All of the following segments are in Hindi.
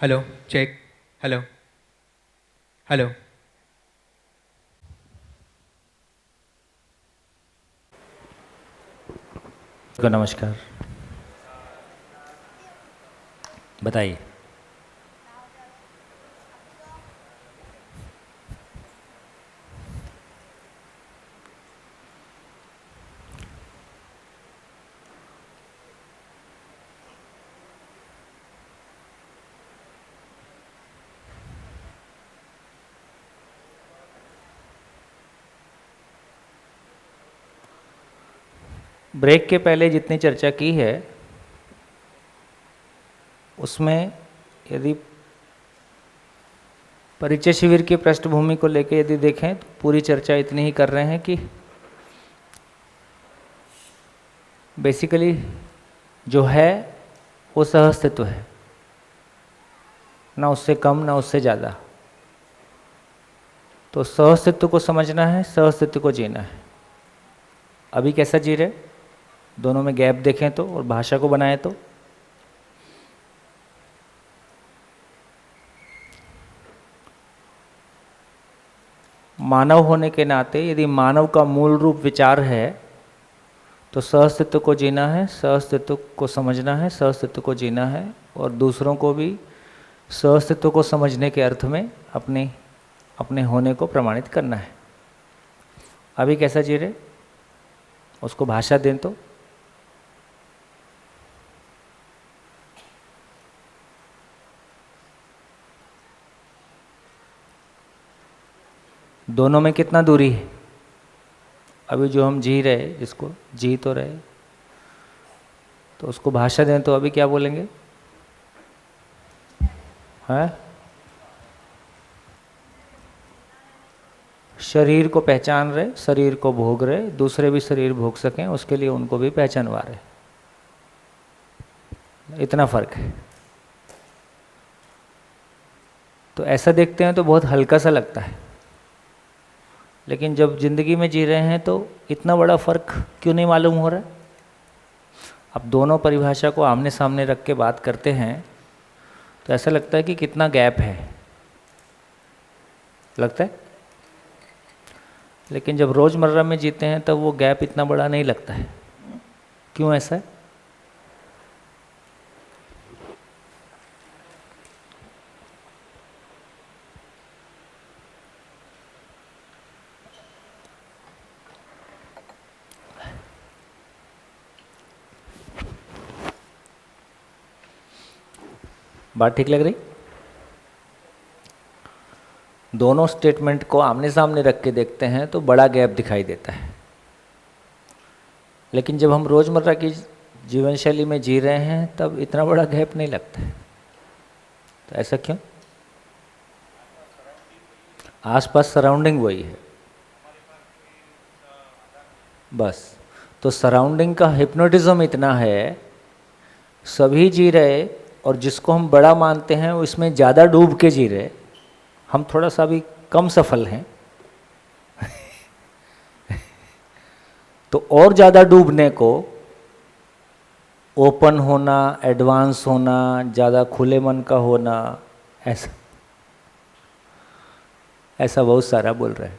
Hello check. Hello hello. को नमस्कार। बताइए। ब्रेक के पहले जितनी चर्चा की है उसमें यदि परिचय शिविर की पृष्ठभूमि को लेकर यदि देखें तो पूरी चर्चा इतनी ही कर रहे हैं कि बेसिकली जो है वो सहअस्तित्व है, ना उससे कम ना उससे ज़्यादा। तो सहअस्तित्व को समझना है, सहअस्तित्व को जीना है। अभी कैसा जी रहे, दोनों में गैप देखें तो और भाषा को बनाएं तो मानव होने के नाते यदि मानव का मूल रूप विचार है तो सहअस्तित्व को जीना है, सहअस्तित्व को समझना है, सहअस्तित्व को जीना है और दूसरों को भी सहअस्तित्व को समझने के अर्थ में अपने होने को प्रमाणित करना है। अभी कैसा जी रहे, उसको भाषा दें तो दोनों में कितना दूरी है। अभी जो हम जी रहे, जिसको जी तो रहे, तो उसको भाषा दें तो अभी क्या बोलेंगे? है शरीर को पहचान रहे, शरीर को भोग रहे, दूसरे भी शरीर भोग सकें उसके लिए उनको भी पहचानवा रहे। इतना फर्क है। तो ऐसा देखते हैं तो बहुत हल्का सा लगता है, लेकिन जब जिंदगी में जी रहे हैं तो इतना बड़ा फर्क क्यों नहीं मालूम हो रहा है। अब दोनों परिभाषा को आमने सामने रख के बात करते हैं तो ऐसा लगता है कि कितना गैप है, लगता है। लेकिन जब रोज़मर्रा में जीते हैं तब वो गैप इतना बड़ा नहीं लगता है। क्यों ऐसा है? बात ठीक लग रही? दोनों स्टेटमेंट को आमने सामने रख के देखते हैं तो बड़ा गैप दिखाई देता है, लेकिन जब हम रोज़मर्रा की जीवन शैली में जी रहे हैं तब इतना बड़ा गैप नहीं लगता है। तो ऐसा क्यों? आसपास सराउंडिंग वही है बस। तो सराउंडिंग का हिप्नोटिज्म इतना है, सभी जी रहे और जिसको हम बड़ा मानते हैं वो इसमें ज़्यादा डूब के जी रहे, हम थोड़ा सा भी कम सफल हैं। तो और ज़्यादा डूबने को ओपन होना, एडवांस होना, ज़्यादा खुले मन का होना, ऐसा ऐसा बहुत सारा बोल रहे हैं।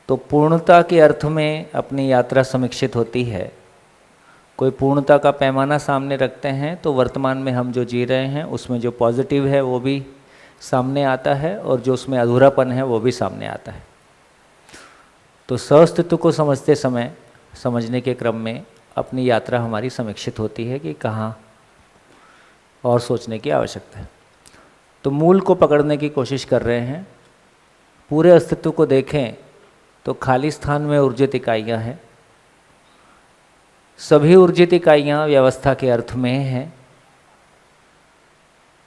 तो पूर्णता के अर्थ में अपनी यात्रा समीक्षित होती है। कोई पूर्णता का पैमाना सामने रखते हैं तो वर्तमान में हम जो जी रहे हैं उसमें जो पॉजिटिव है वो भी सामने आता है और जो उसमें अधूरापन है वो भी सामने आता है। तो सहअस्तित्व को समझते समय, समझने के क्रम में अपनी यात्रा हमारी समीक्षित होती है कि कहाँ और सोचने की आवश्यकता है। तो मूल को पकड़ने की कोशिश कर रहे हैं। पूरे अस्तित्व को देखें तो खाली स्थान में ऊर्जित इकाइयाँ हैं। सभी ऊर्जित इकाइयाँ व्यवस्था के अर्थ में हैं।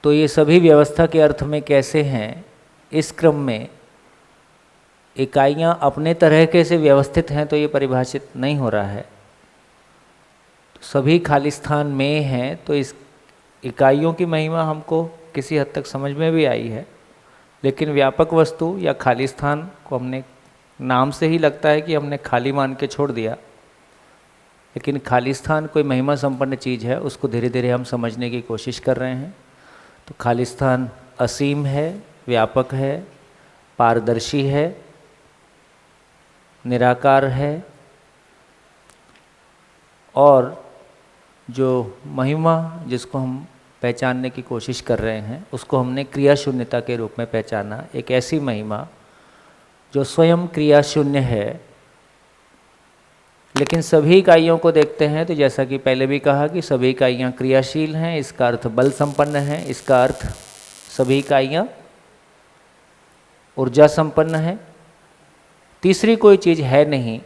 तो ये सभी व्यवस्था के अर्थ में कैसे हैं, इस क्रम में इकाइयाँ अपने तरह के से व्यवस्थित हैं तो ये परिभाषित नहीं हो रहा है। तो सभी खाली स्थान में हैं तो इस इकाइयों की महिमा हमको किसी हद तक समझ में भी आई है, लेकिन व्यापक वस्तु या खाली स्थान को हमने नाम से ही लगता है कि हमने खाली मान के छोड़ दिया। लेकिन खालिस्तान कोई महिमा संपन्न चीज़ है, उसको धीरे धीरे हम समझने की कोशिश कर रहे हैं। तो खालिस्तान असीम है, व्यापक है, पारदर्शी है, निराकार है, और जो महिमा जिसको हम पहचानने की कोशिश कर रहे हैं उसको हमने क्रिया शून्यता के रूप में पहचाना। एक ऐसी महिमा जो स्वयं क्रिया शून्य है, लेकिन सभी इकाइयों को देखते हैं तो जैसा कि पहले भी कहा कि सभी इकाइयाँ क्रियाशील हैं, इसका अर्थ बल संपन्न है, इसका अर्थ सभी इकाइयाँ ऊर्जा संपन्न है। तीसरी कोई चीज़ है नहीं,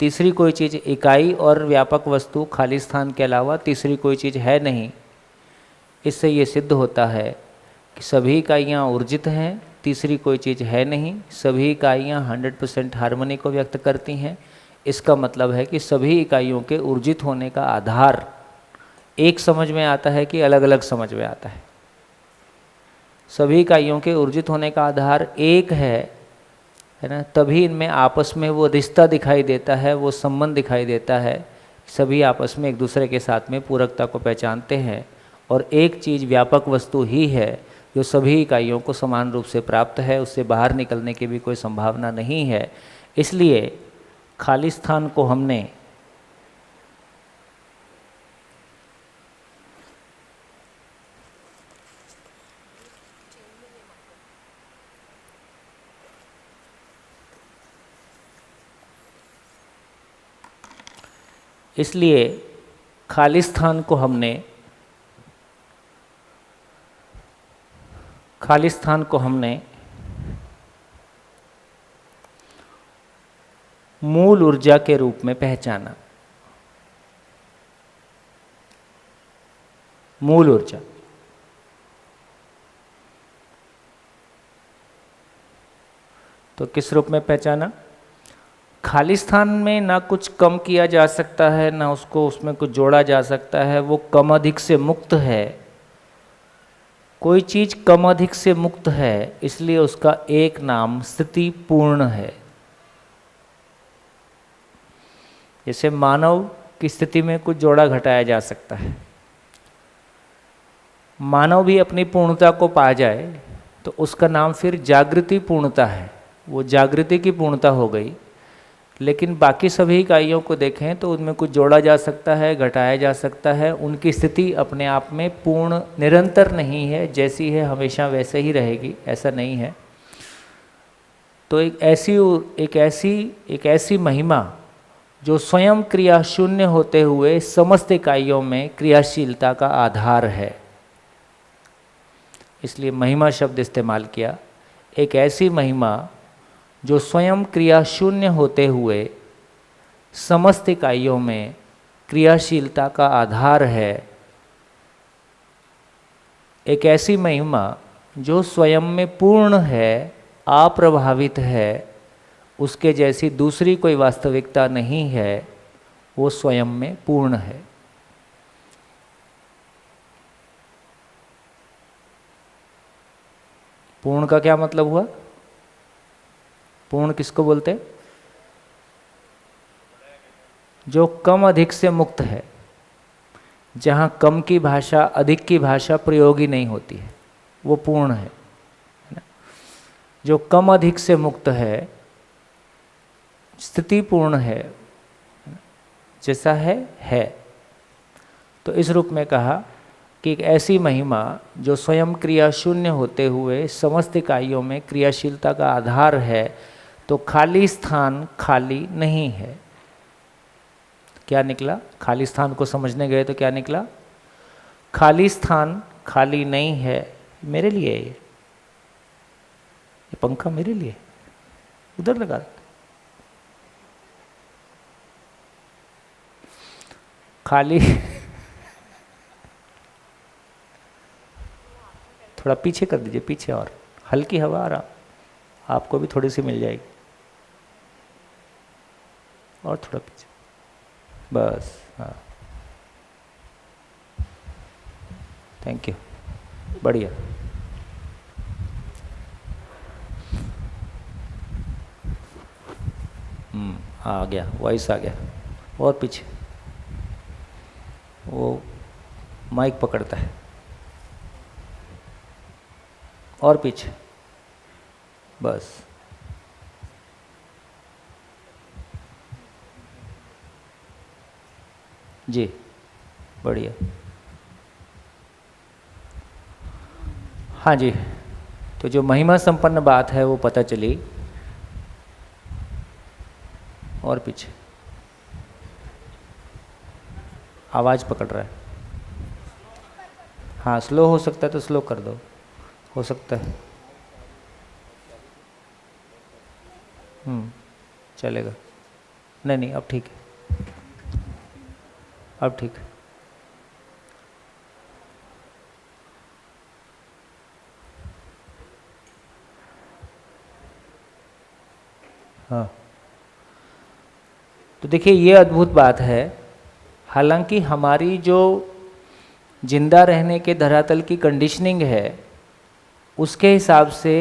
तीसरी कोई चीज़ इकाई और व्यापक वस्तु खालिस्तान के अलावा तीसरी कोई चीज़ है नहीं। इससे ये सिद्ध होता है कि सभी इकाइयाँ ऊर्जित हैं, तीसरी कोई चीज़ है नहीं, सभी इकाइयाँ 100% हार्मनी को व्यक्त करती हैं। इसका मतलब है कि सभी इकाइयों के ऊर्जित होने का आधार एक समझ में आता है कि अलग अलग समझ में आता है। सभी इकाइयों के ऊर्जित होने का आधार एक है ना, तभी इनमें आपस में वो रिश्ता दिखाई देता है, वो संबंध दिखाई देता है। सभी आपस में एक दूसरे के साथ में पूरकता को पहचानते हैं, और एक चीज़ व्यापक वस्तु ही है जो सभी इकाइयों को समान रूप से प्राप्त है, उससे बाहर निकलने की भी कोई संभावना नहीं है। इसलिए खालिस्तान को हमने खालिस्तान को हमने मूल ऊर्जा के रूप में पहचाना। मूल ऊर्जा तो किस रूप में पहचाना? खालिस्तान में ना कुछ कम किया जा सकता है, ना उसमें कुछ जोड़ा जा सकता है। वो कम अधिक से मुक्त है। कोई चीज़ कम अधिक से मुक्त है, इसलिए उसका एक नाम स्थिति पूर्ण है। जैसे मानव की स्थिति में कुछ जोड़ा घटाया जा सकता है। मानव भी अपनी पूर्णता को पा जाए तो उसका नाम फिर जागृति पूर्णता है, वो जागृति की पूर्णता हो गई। लेकिन बाकी सभी इकाइयों को देखें तो उनमें कुछ जोड़ा जा सकता है, घटाया जा सकता है। उनकी स्थिति अपने आप में पूर्ण निरंतर नहीं है, जैसी है हमेशा वैसे ही रहेगी, ऐसा नहीं है। तो एक ऐसी महिमा जो स्वयं क्रिया शून्य होते हुए समस्त इकाइयों में क्रियाशीलता का आधार है, इसलिए महिमा शब्द इस्तेमाल किया। एक ऐसी महिमा जो स्वयं क्रिया शून्य होते हुए समस्त इकाइयों में क्रियाशीलता का आधार है। एक ऐसी महिमा जो स्वयं में पूर्ण है, अप्रभावित है, उसके जैसी दूसरी कोई वास्तविकता नहीं है, वो स्वयं में पूर्ण है। पूर्ण का क्या मतलब हुआ? पूर्ण किसको बोलते हैं? जो कम अधिक से मुक्त है, जहाँ कम की भाषा अधिक की भाषा प्रयोग ही नहीं होती है, वो पूर्ण है ना? जो कम अधिक से मुक्त है, स्थिति पूर्ण है, जैसा है। तो इस रूप में कहा कि एक ऐसी महिमा जो स्वयं क्रिया शून्य होते हुए समस्त इकाइयों में क्रियाशीलता का आधार है। तो खाली स्थान खाली नहीं है। क्या निकला? खाली स्थान को समझने गए तो क्या निकला? खाली स्थान खाली नहीं है। मेरे लिए ये पंखा मेरे लिए उधर लगा। खाली थोड़ा पीछे कर दीजिए, पीछे, और हल्की हवा आ रहा, आपको भी थोड़ी सी मिल जाएगी। और थोड़ा पीछे, बस। हाँ, थैंक यू, बढ़िया। आ गया, वॉइस आ गया। और पीछे, वो माइक पकड़ता है। और पीछे, बस। जी, बढ़िया। हाँ जी, तो जो महिमा संपन्न बात है वो पता चली। और पीछे आवाज़ पकड़ रहा है। हाँ, स्लो हो सकता है तो स्लो कर दो, हो सकता है। चलेगा। नहीं नहीं, अब ठीक है, अब ठीक है। हाँ, तो देखिए ये अद्भुत बात है। हालांकि हमारी जो जिंदा रहने के धरातल की कंडीशनिंग है उसके हिसाब से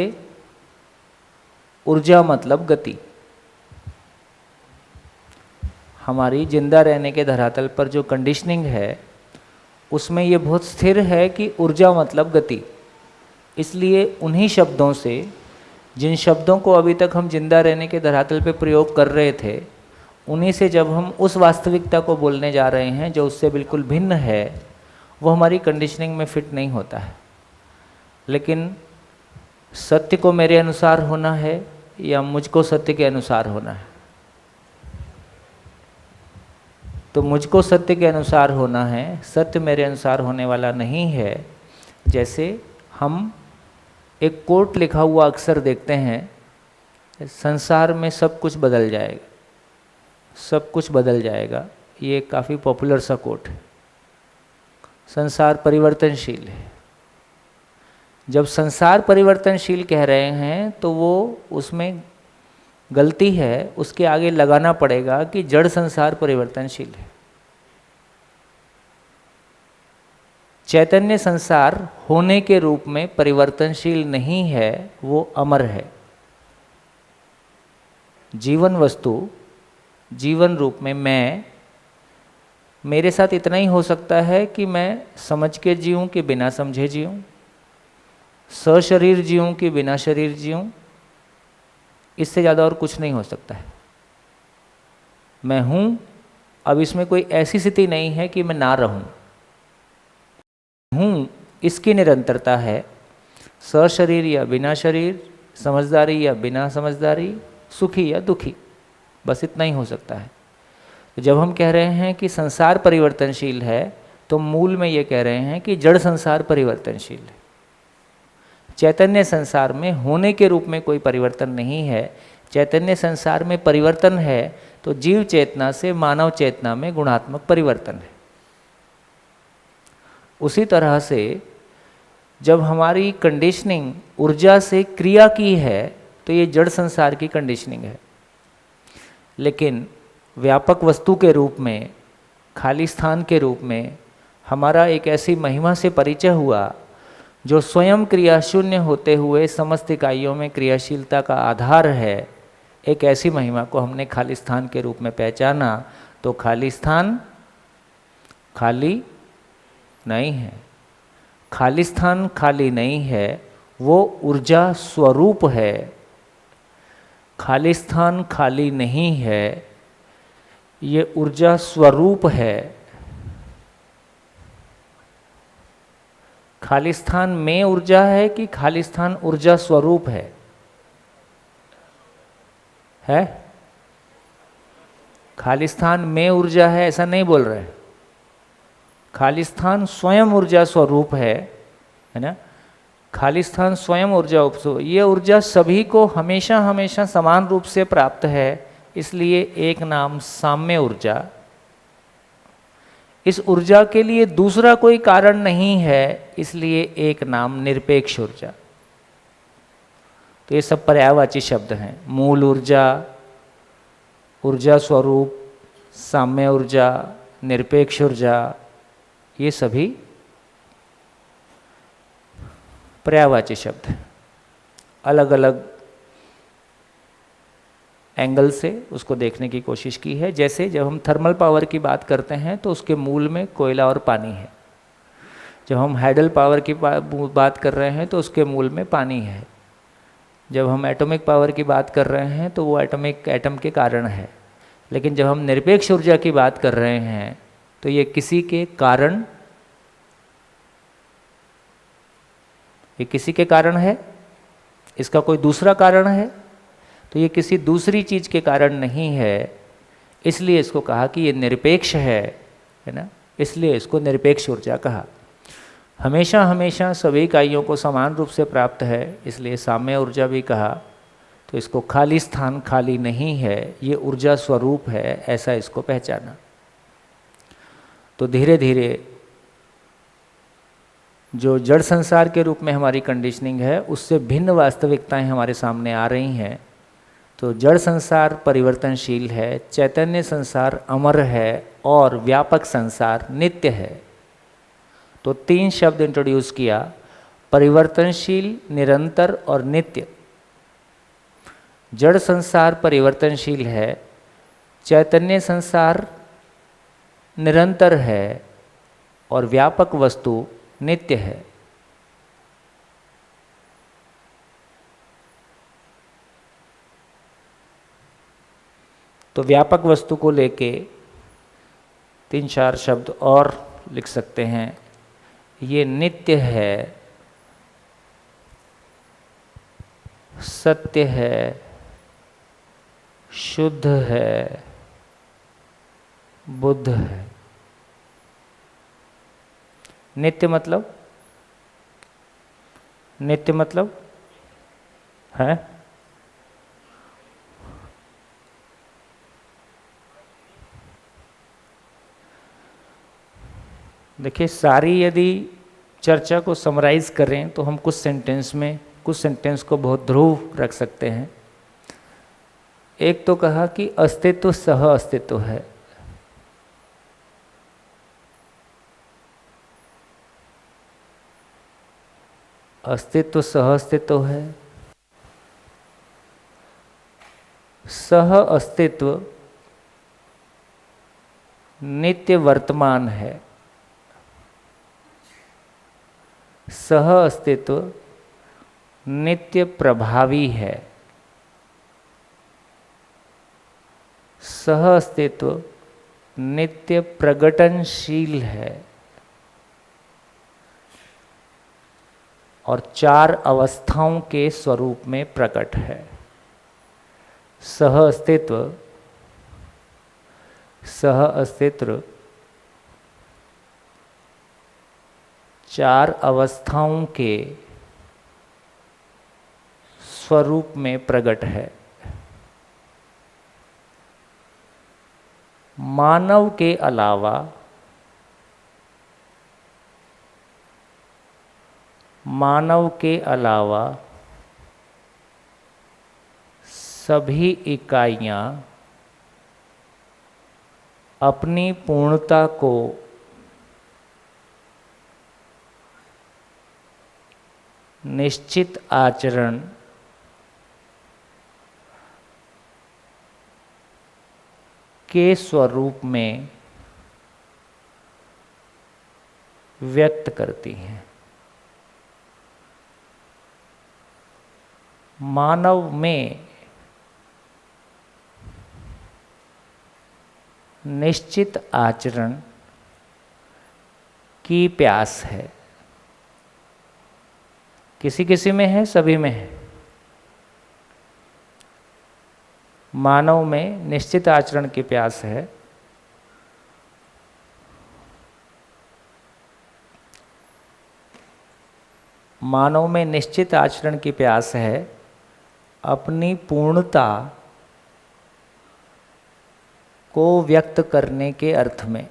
ऊर्जा मतलब गति, हमारी जिंदा रहने के धरातल पर जो कंडीशनिंग है उसमें ये बहुत स्थिर है कि ऊर्जा मतलब गति। इसलिए उन्हीं शब्दों से, जिन शब्दों को अभी तक हम जिंदा रहने के धरातल पे प्रयोग कर रहे थे, उन्हीं से जब हम उस वास्तविकता को बोलने जा रहे हैं जो उससे बिल्कुल भिन्न है, वो हमारी कंडीशनिंग में फिट नहीं होता है। लेकिन सत्य को मेरे अनुसार होना है या मुझको सत्य के अनुसार होना है? तो मुझको सत्य के अनुसार होना है, सत्य मेरे अनुसार होने वाला नहीं है। जैसे हम एक कोट लिखा हुआ अक्सर देखते हैं, संसार में सब कुछ बदल जाएगा, सब कुछ बदल जाएगा। ये काफ़ी पॉपुलर सा कोट है। संसार परिवर्तनशील है। जब संसार परिवर्तनशील कह रहे हैं तो वो उसमें गलती है, उसके आगे लगाना पड़ेगा कि जड़ संसार परिवर्तनशील है। चैतन्य संसार होने के रूप में परिवर्तनशील नहीं है, वो अमर है। जीवन वस्तु, जीवन रूप में मैं, मेरे साथ इतना ही हो सकता है कि मैं समझ के जीऊँ कि बिना समझे जीऊँ, सशरीर जीऊँ कि बिना शरीर जीऊँ, इससे ज़्यादा और कुछ नहीं हो सकता है। मैं हूँ, अब इसमें कोई ऐसी स्थिति नहीं है कि मैं ना रहूँ। हूँ, इसकी निरंतरता है। सशरीर या बिना शरीर, समझदारी या बिना समझदारी, सुखी या दुखी, बस इतना ही हो सकता है। तो जब हम कह रहे हैं कि संसार परिवर्तनशील है, तो मूल में ये कह रहे हैं कि जड़ संसार परिवर्तनशील है। चैतन्य संसार में होने के रूप में कोई परिवर्तन नहीं है। चैतन्य संसार में परिवर्तन है तो जीव चेतना से मानव चेतना में गुणात्मक परिवर्तन है। उसी तरह से जब हमारी कंडीशनिंग ऊर्जा से क्रिया की है तो ये जड़ संसार की कंडीशनिंग है। लेकिन व्यापक वस्तु के रूप में, खाली स्थान के रूप में हमारा एक ऐसी महिमा से परिचय हुआ जो स्वयं क्रिया शून्य होते हुए समस्त इकाइयों में क्रियाशीलता का आधार है। एक ऐसी महिमा को हमने खाली स्थान के रूप में पहचाना। तो खाली स्थान खाली नहीं है, खाली स्थान खाली नहीं है, वो ऊर्जा स्वरूप है। खाली स्थान खाली नहीं है, ये ऊर्जा स्वरूप है। खालिस्तान में ऊर्जा है कि खालिस्तान ऊर्जा स्वरूप है? खालिस्तान में ऊर्जा है ऐसा नहीं बोल रहे। खालिस्तान स्वयं ऊर्जा स्वरूप है ना। खालिस्तान स्वयं ऊर्जा उपस्व, ये ऊर्जा सभी को हमेशा हमेशा समान रूप से प्राप्त है, इसलिए एक नाम साम्य ऊर्जा। इस ऊर्जा के लिए दूसरा कोई कारण नहीं है, इसलिए एक नाम निरपेक्ष ऊर्जा। तो ये सब पर्यायवाची शब्द हैं। मूल ऊर्जा, ऊर्जा स्वरूप, साम्य ऊर्जा, निरपेक्ष ऊर्जा, ये सभी पर्यायवाची शब्द हैं। अलग अलग एंगल से उसको देखने की कोशिश की है। जैसे जब हम थर्मल पावर की बात करते हैं तो उसके मूल में कोयला और पानी है। जब हम हाइडल पावर की बात कर रहे हैं तो उसके मूल में पानी है। जब हम एटॉमिक पावर की बात कर रहे हैं तो वो एटम के कारण है। लेकिन जब हम निरपेक्ष ऊर्जा की बात कर रहे हैं तो ये किसी के कारण, ये किसी के कारण है, इसका कोई दूसरा कारण है, तो ये किसी दूसरी चीज़ के कारण नहीं है। इसलिए इसको कहा कि ये निरपेक्ष है ना, इसलिए इसको निरपेक्ष ऊर्जा कहा। हमेशा हमेशा सभी इकाइयों को समान रूप से प्राप्त है, इसलिए साम्य ऊर्जा भी कहा। तो इसको खाली स्थान खाली नहीं है, ये ऊर्जा स्वरूप है, ऐसा इसको पहचाना। तो धीरे धीरे जो जड़ संसार के रूप में हमारी कंडीशनिंग है उससे भिन्न वास्तविकताएं हमारे सामने आ रही हैं। तो जड़ संसार परिवर्तनशील है, चैतन्य संसार अमर है और व्यापक संसार नित्य है। तो 3 शब्द इंट्रोड्यूस किया, परिवर्तनशील, निरंतर और नित्य। जड़ संसार परिवर्तनशील है, चैतन्य संसार निरंतर है और व्यापक वस्तु नित्य है। तो व्यापक वस्तु को लेके 3-4 शब्द और लिख सकते हैं। ये नित्य है, सत्य है, शुद्ध है, बुद्ध है। नित्य मतलब, नित्य मतलब है देखिए, सारी यदि चर्चा को समराइज करें तो हम कुछ सेंटेंस में, कुछ सेंटेंस को बहुत ध्रुव रख सकते हैं। एक तो कहा कि अस्तित्व सह अस्तित्व है। अस्तित्व सह अस्तित्व है। सह अस्तित्व नित्य वर्तमान है। सह अस्तित्व नित्य प्रभावी है। सह अस्तित्व नित्य प्रगटनशील है और 4 अवस्थाओं के स्वरूप में प्रकट है। सह अस्तित्व, सह अस्तित्व 4 अवस्थाओं के स्वरूप में प्रकट है। मानव के अलावा सभी इकाइयां अपनी पूर्णता को निश्चित आचरण के स्वरूप में व्यक्त करती हैं। मानव में निश्चित आचरण की प्यास है। किसी किसी में है, सभी में है। मानव में निश्चित आचरण की प्यास है। मानव में निश्चित आचरण की प्यास है अपनी पूर्णता को व्यक्त करने के अर्थ में।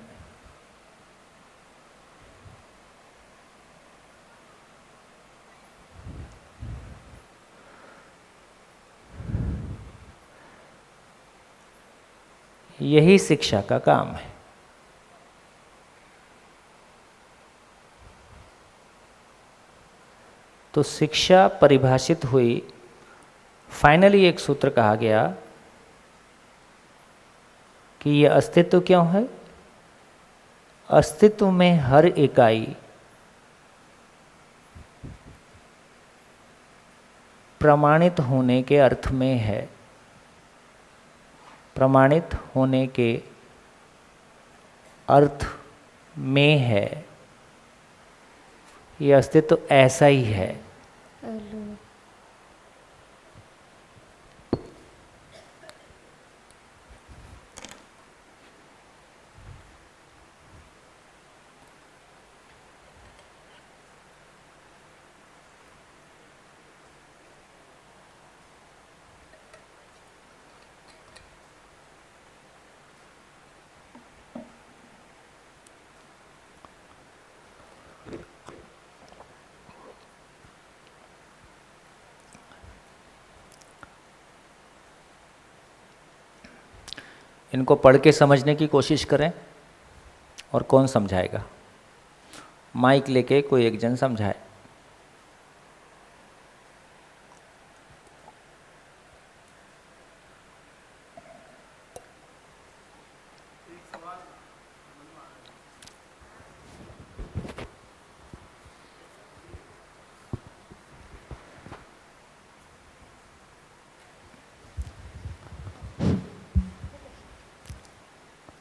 यही शिक्षा का काम है। तो शिक्षा परिभाषित हुई, फाइनली एक सूत्र कहा गया कि ये अस्तित्व क्यों है? अस्तित्व में हर इकाई प्रमाणित होने के अर्थ में है। प्रमाणित होने के अर्थ में है। ये अस्तित्व ऐसा ही है। इनको पढ़ के समझने की कोशिश करें। और कौन समझाएगा? माइक लेके कोई एक जन समझाए।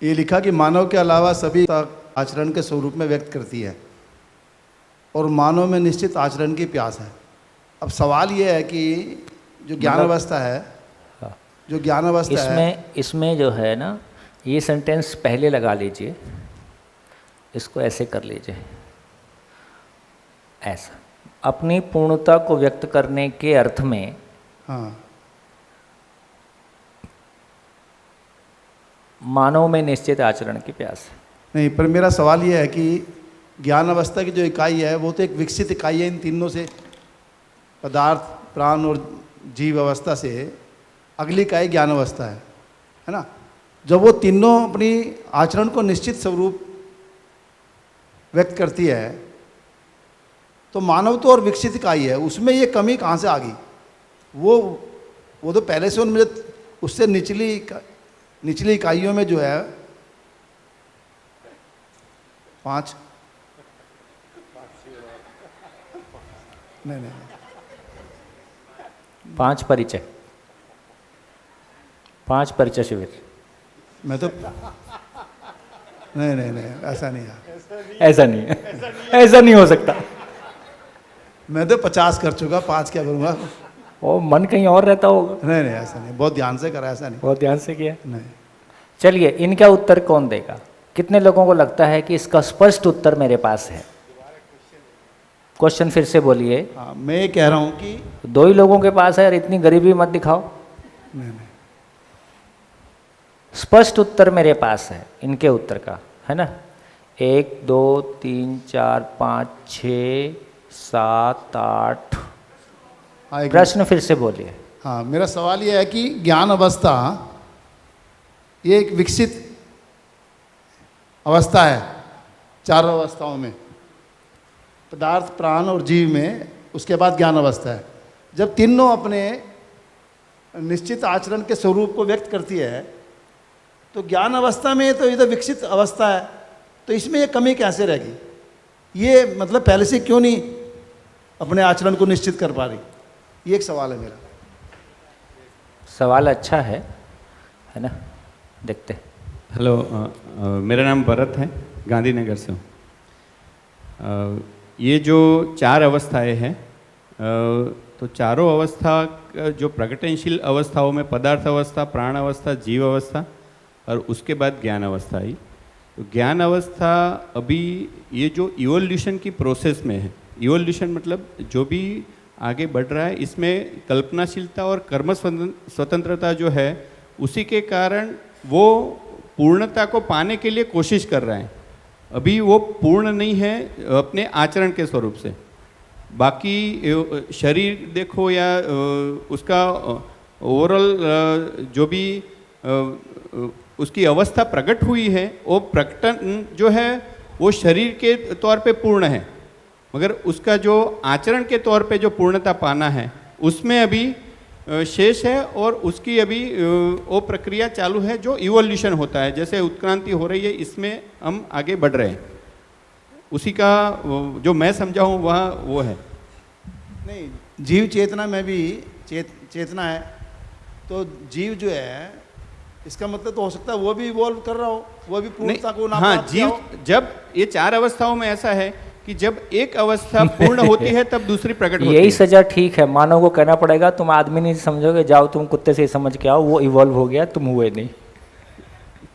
ये लिखा कि मानव के अलावा सभी आचरण के स्वरूप में व्यक्त करती है और मानव में निश्चित आचरण की प्यास है। अब सवाल ये है कि जो ज्ञान अवस्था है, जो ज्ञान अवस्था है, इसमें जो है ना, ये सेंटेंस पहले लगा लीजिए, इसको ऐसे कर लीजिए, ऐसा। अपनी पूर्णता को व्यक्त करने के अर्थ में हाँ, मानव में निश्चित आचरण की प्यास है। नहीं, पर मेरा सवाल ये है कि ज्ञान अवस्था की जो इकाई है वो तो एक विकसित इकाई है इन तीनों से, पदार्थ, प्राण और जीव अवस्था से। अगली इकाई ज्ञान अवस्था है ना। जब वो तीनों अपनी आचरण को निश्चित स्वरूप व्यक्त करती है तो मानव तो और विकसित इकाई है, उसमें ये कमी कहाँ से आ गई? वो तो पहले से उनमें उससे निचली इकाइयों में जो है 5 नहीं 5 परिचय, 5 परिचय शिविर। मैं तो नहीं ऐसा नहीं है, ऐसा नहीं है, ऐसा नहीं हो सकता। मैं तो 50 कर चुका, 5 क्या करूँगा? वो मन कहीं और रहता होगा। नहीं ऐसा नहीं, बहुत ध्यान से करा, ऐसा नहीं, बहुत ध्यान से किया। नहीं। चलिए, इनका उत्तर कौन देगा? कितने लोगों को लगता है कि इसका स्पष्ट उत्तर मेरे पास है? क्वेश्चन फिर से बोलिए। हाँ, मैं ये कह रहा हूँ कि 2 ही लोगों के पास है और इतनी गरीबी मत दिखाओ। नहीं स्पष्ट उत्तर मेरे पास है इनके उत्तर का, है ना। 1 2 3 4 5 6 7 8। प्रश्न फिर से बोलिए। हाँ, मेरा सवाल ये है कि ज्ञान अवस्था ये एक विकसित अवस्था है चारों अवस्थाओं में, पदार्थ, प्राण और जीव में। उसके बाद ज्ञान अवस्था है। जब तीनों अपने निश्चित आचरण के स्वरूप को व्यक्त करती है तो ज्ञान अवस्था में तो ये तो विकसित अवस्था है, तो इसमें ये कमी कैसे रहेगी? ये मतलब पहले से क्यों नहीं अपने आचरण को निश्चित कर पा रही? ये एक सवाल है मेरा। सवाल अच्छा है ना। देखते। हेलो, मेरा नाम भरत है, गांधीनगर से हूँ। ये जो 4 अवस्थाएं हैं, तो चारों अवस्था जो प्रगटनशील अवस्थाओं में पदार्थ अवस्था, प्राण अवस्था, जीव अवस्था और उसके बाद ज्ञान अवस्था आई। तो ज्ञान अवस्था अभी ये जो इवोल्यूशन की प्रोसेस में है, इवोल्यूशन मतलब जो भी आगे बढ़ रहा है, इसमें कल्पनाशीलता और कर्म स्वतंत्रता जो है, उसी के कारण वो पूर्णता को पाने के लिए कोशिश कर रहे हैं। अभी वो पूर्ण नहीं है अपने आचरण के स्वरूप से। बाकी शरीर देखो या उसका ओवरऑल जो भी उसकी अवस्था प्रकट हुई है, वो प्रकटन जो है वो शरीर के तौर पे पूर्ण है, मगर उसका जो आचरण के तौर पे जो पूर्णता पाना है, उसमें अभी शेष है और उसकी अभी वो प्रक्रिया चालू है जो इवोल्यूशन होता है, जैसे उत्क्रांति हो रही है, इसमें हम आगे बढ़ रहे हैं। उसी का जो मैं समझा हूँ वह वो है। नहीं, जीव चेतना में भी चेतना है, तो जीव जो है, इसका मतलब तो हो सकता है वो भी इवॉल्व कर रहा हो, वो भी पूर्णता को ना हाँ, प्राप्त किया जीव हो। जब ये 4 अवस्थाओं में ऐसा है कि जब एक अवस्था पूर्ण होती है तब दूसरी प्रकट होती है। यही सजा ठीक है, मानव को कहना पड़ेगा तुम आदमी नहीं समझोगे, जाओ तुम कुत्ते से ही समझ के आओ, वो इवॉल्व हो गया, तुम हुए नहीं।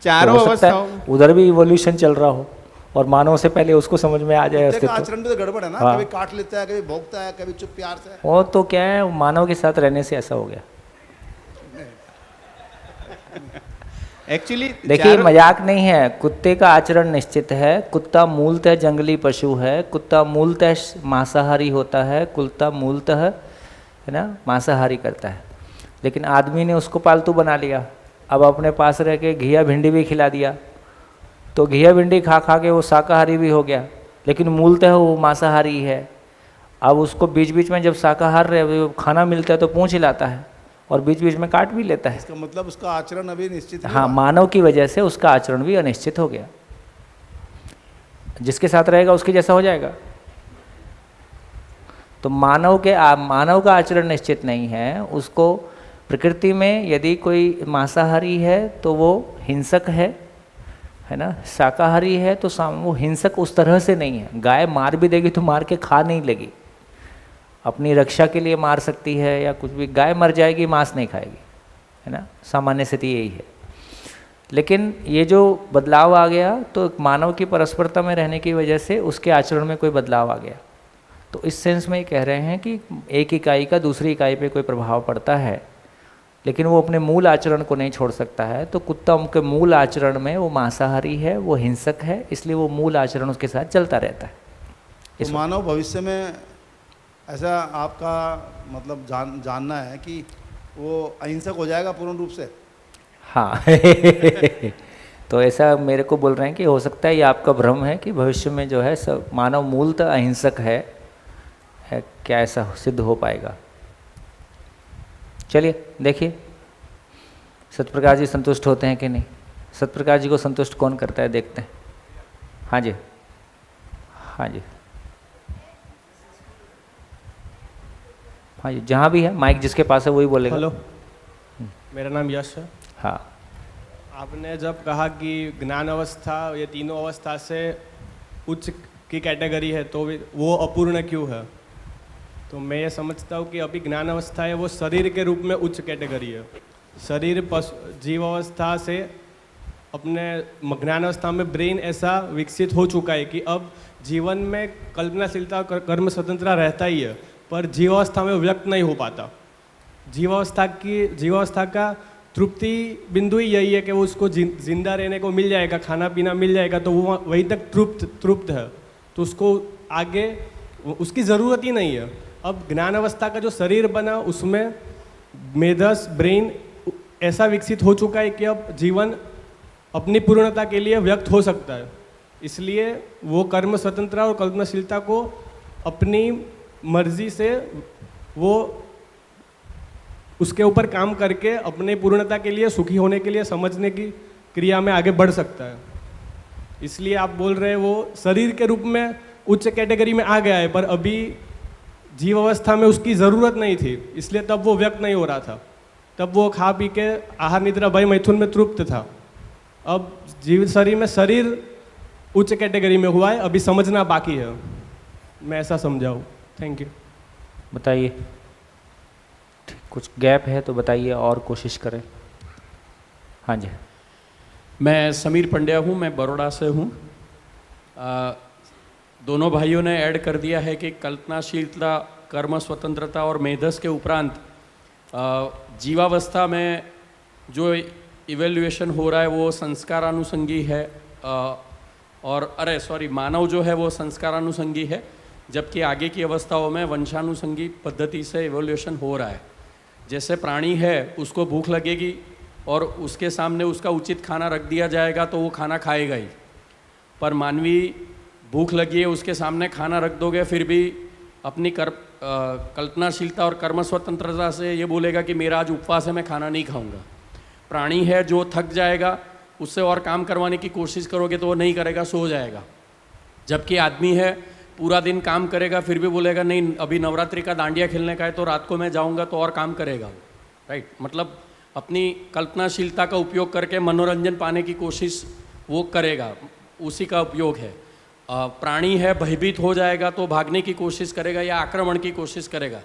चारों तो हो सकता है अवस्थाओं उधर भी इवोल्यूशन चल रहा हो और मानव से पहले उसको समझ में आ जाए कुत्ते का अस्तित्व। आचरण भी तो गड़बड़ है ना, हाँ। कभी काट लेता है, कभी भौंकता है, कभी चुप प्यार से। वो तो क्या है, मानव के साथ रहने से ऐसा हो गया। एक्चुअली देखिए मजाक नहीं है, कुत्ते का आचरण निश्चित है। कुत्ता मूलतः जंगली पशु है, कुत्ता मूलतः मांसाहारी होता है, कुत्ता मूलतः है ना मांसाहारी करता है। लेकिन आदमी ने उसको पालतू बना लिया, अब अपने पास रह के घिया भिंडी भी खिला दिया, तो घिया भिंडी खा खा के वो शाकाहारी भी हो गया, लेकिन मूलतः वो मांसाहारी है। अब उसको बीच बीच में जब शाकाहार खाना मिलता है तो पूंछ हिलाता है और बीच बीच में काट भी लेता है। इसका मतलब उसका आचरण अभी निश्चित नहीं हाँ, हुआ। मानव की वजह से उसका आचरण भी अनिश्चित हो गया। जिसके साथ रहेगा उसके जैसा हो जाएगा। तो मानव का आचरण निश्चित नहीं है। उसको प्रकृति में यदि कोई मांसाहारी है तो वो हिंसक है ना, शाकाहारी है तो वो हिंसक उस तरह से नहीं है। गाय मार भी देगी तो मार के खा नहीं लेगी, अपनी रक्षा के लिए मार सकती है या कुछ भी। गाय मर जाएगी, मांस नहीं खाएगी, है ना, सामान्य स्थिति यही है। लेकिन ये जो बदलाव आ गया तो मानव की परस्परता में रहने की वजह से उसके आचरण में कोई बदलाव आ गया। तो इस सेंस में ये कह रहे हैं कि एक इकाई का दूसरी इकाई पे कोई प्रभाव पड़ता है, लेकिन वो अपने मूल आचरण को नहीं छोड़ सकता है। तो कुत्ता उनके मूल आचरण में वो मांसाहारी है, वो हिंसक है, इसलिए वो मूल आचरण उसके साथ चलता रहता है। तो मानव भविष्य में ऐसा आपका मतलब जानना है कि वो अहिंसक हो जाएगा पूर्ण रूप से? हाँ तो ऐसा मेरे को बोल रहे हैं कि हो सकता है ये आपका भ्रम है कि भविष्य में जो है सब मानव मूलतः अहिंसक है। क्या ऐसा सिद्ध हो पाएगा? चलिए देखिए सत्यप्रकाश जी संतुष्ट होते हैं कि नहीं। सत्यप्रकाश जी को संतुष्ट कौन करता है, देखते हैं। हाँ जी, हाँ जी, हाँ जी, जहाँ भी है माइक जिसके पास है वही बोलेगा। हेलो, मेरा नाम यश है। हाँ, आपने जब कहा कि ज्ञान अवस्था ये तीनों अवस्था से उच्च की कैटेगरी है तो वो अपूर्ण क्यों है? तो मैं ये समझता हूँ कि अभी ज्ञान अवस्था है वो शरीर के रूप में उच्च कैटेगरी है। शरीर जीव अवस्था से अपने ज्ञान अवस्था में ब्रेन ऐसा विकसित हो चुका है कि अब जीवन में कल्पनाशीलता कर्म स्वतंत्रता रहता ही है, पर जीवावस्था में व्यक्त नहीं हो पाता। जीवावस्था का तृप्ति बिंदु ही यही है कि वो उसको जिंदा रहने को मिल जाएगा, खाना पीना मिल जाएगा, तो वो वहीं तक तृप्त है, तो उसको आगे उसकी ज़रूरत ही नहीं है। अब ज्ञान अवस्था का जो शरीर बना उसमें मेधस ब्रेन ऐसा विकसित हो चुका है कि अब जीवन अपनी पूर्णता के लिए व्यक्त हो सकता है। इसलिए वो कर्म स्वतंत्रता और कल्पनाशीलता को अपनी मर्जी से वो उसके ऊपर काम करके अपने पूर्णता के लिए, सुखी होने के लिए समझने की क्रिया में आगे बढ़ सकता है। इसलिए आप बोल रहे हैं वो शरीर के रूप में उच्च कैटेगरी में आ गया है, पर अभी जीव अवस्था में उसकी ज़रूरत नहीं थी, इसलिए तब वो व्यक्त नहीं हो रहा था। तब वो खा पी के आहार निद्रा भय मैथुन में तृप्त था। अब जीव शरीर में शरीर उच्च कैटेगरी में हुआ है, अभी समझना बाकी है। मैं ऐसा समझाऊँ। Thank you. बताइए, कुछ गैप है तो बताइए और कोशिश करें। हाँ जी, मैं समीर पंड्या हूँ, मैं बड़ौदा से हूँ। दोनों भाइयों ने ऐड कर दिया है कि कल्पनाशीलता, कर्म स्वतंत्रता और मेधस के उपरांत जीवावस्था में जो इवेल्युएशन हो रहा है वो संस्कारानुसंगी है, और मानव जो है वो संस्कारानुसंगी है, जबकि आगे की अवस्थाओं में वंशानुसंगी पद्धति से इवोल्यूशन हो रहा है। जैसे प्राणी है उसको भूख लगेगी और उसके सामने उसका उचित खाना रख दिया जाएगा तो वो खाना खाएगा ही, पर मानवी भूख लगी है उसके सामने खाना रख दोगे फिर भी अपनी कल्पनाशीलता और कर्म स्वतंत्रता से ये बोलेगा कि मेरा आज उपवास है, मैं खाना नहीं खाऊंगा। प्राणी है जो थक जाएगा, उससे और काम करवाने की कोशिश करोगे तो वो नहीं करेगा, सो जाएगा। जबकि आदमी है पूरा दिन काम करेगा फिर भी बोलेगा नहीं अभी नवरात्रि का डांडिया खेलने का है तो रात को मैं जाऊंगा, तो और काम करेगा वो, राइट। मतलब अपनी कल्पनाशीलता का उपयोग करके मनोरंजन पाने की कोशिश वो करेगा, उसी का उपयोग है। प्राणी है भयभीत हो जाएगा तो भागने की कोशिश करेगा या आक्रमण की कोशिश करेगा।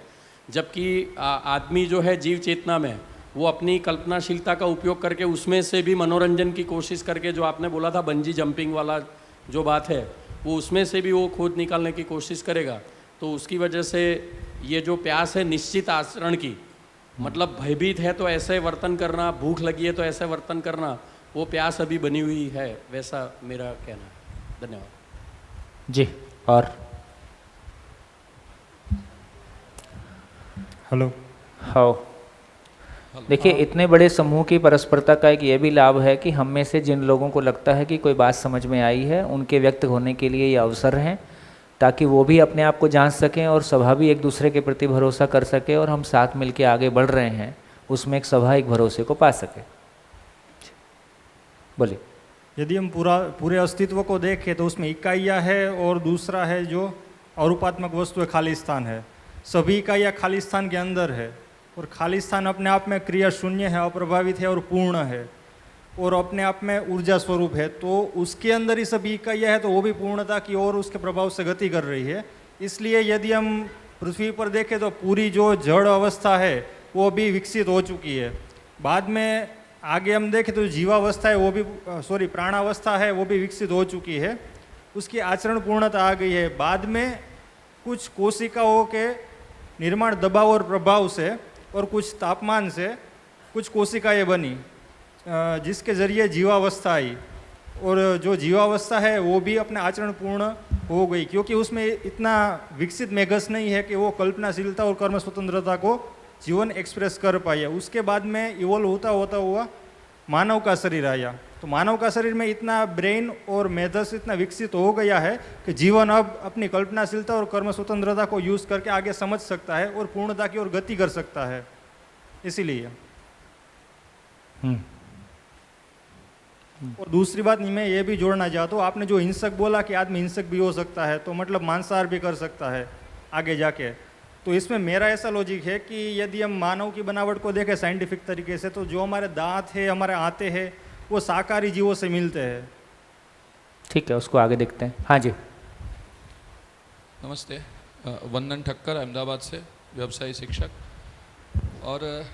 जबकि आदमी जो है जीव चेतना में वो अपनी कल्पनाशीलता का उपयोग करके उसमें से भी मनोरंजन की कोशिश करके, जो आपने बोला था बंजी जंपिंग वाला जो बात है, वो उसमें से भी वो खोज निकालने की कोशिश करेगा। तो उसकी वजह से ये जो प्यास है निश्चित आचरण की, मतलब भयभीत है तो ऐसे वर्तन करना, भूख लगी है तो ऐसे वर्तन करना, वो प्यास अभी बनी हुई है, वैसा मेरा कहना है। धन्यवाद जी। और हेलो। हाँ, देखिए इतने बड़े समूह की परस्परता का एक ये भी लाभ है कि हम में से जिन लोगों को लगता है कि कोई बात समझ में आई है, उनके व्यक्त होने के लिए ये अवसर हैं, ताकि वो भी अपने आप को जांच सकें और सभा भी एक दूसरे के प्रति भरोसा कर सके और हम साथ मिलकर आगे बढ़ रहे हैं उसमें एक सभा एक भरोसे को पा सके। बोलिए। यदि हम पूरे अस्तित्व को देखें तो उसमें इकाइयाँ है और दूसरा है जो अरूपात्मक वस्तु है, खालिस्तान है। सभी इकाइयाँ खालिस्तान के अंदर है और खालिस्तान अपने आप में क्रिया शून्य है, अप्रभावित है और पूर्ण है और अपने आप में ऊर्जा स्वरूप है। तो उसके अंदर ही सभी इकाइयाँ है तो वो भी पूर्णता की ओर उसके प्रभाव से गति कर रही है। इसलिए यदि हम पृथ्वी पर देखें तो पूरी जो जड़ अवस्था है वो भी विकसित हो चुकी है। बाद में आगे हम देखें तो जीवावस्था है वो भी प्राणावस्था है वो भी विकसित हो चुकी है, उसकी आचरण पूर्णता आ गई है। बाद में कुछ कोशिकाओं के निर्माण दबाव और प्रभाव से और कुछ तापमान से कुछ कोशिकाएं बनी जिसके ज़रिए जीवावस्था आई और जो जीवावस्था है वो भी अपने आचरण पूर्ण हो गई, क्योंकि उसमें इतना विकसित मेघस नहीं है कि वो कल्पनाशीलता और कर्म स्वतंत्रता को जीवन एक्सप्रेस कर पाए। उसके बाद में इवॉल्व होता होता हुआ मानव का शरीर आया, तो मानव का शरीर में इतना ब्रेन और मेधस इतना विकसित हो गया है कि जीवन अब अपनी कल्पनाशीलता और कर्म स्वतंत्रता को यूज़ करके आगे समझ सकता है और पूर्णता की ओर गति कर सकता है। इसीलिए और दूसरी बात मैं ये भी जोड़ना चाहता हूँ, आपने जो हिंसक बोला कि आदमी हिंसक भी हो सकता है, तो मतलब मांसाहार भी कर सकता है आगे जाके। तो इसमें मेरा ऐसा लॉजिक है कि यदि हम मानव की बनावट को देखें साइंटिफिक तरीके से, तो जो हमारे दांत है, हमारे आंतें हैं, वो शाकाहारी जीवों से मिलते हैं। ठीक है, उसको आगे देखते हैं। हाँ जी। नमस्ते, वंदन ठक्कर अहमदाबाद से, व्यवसायी शिक्षक। और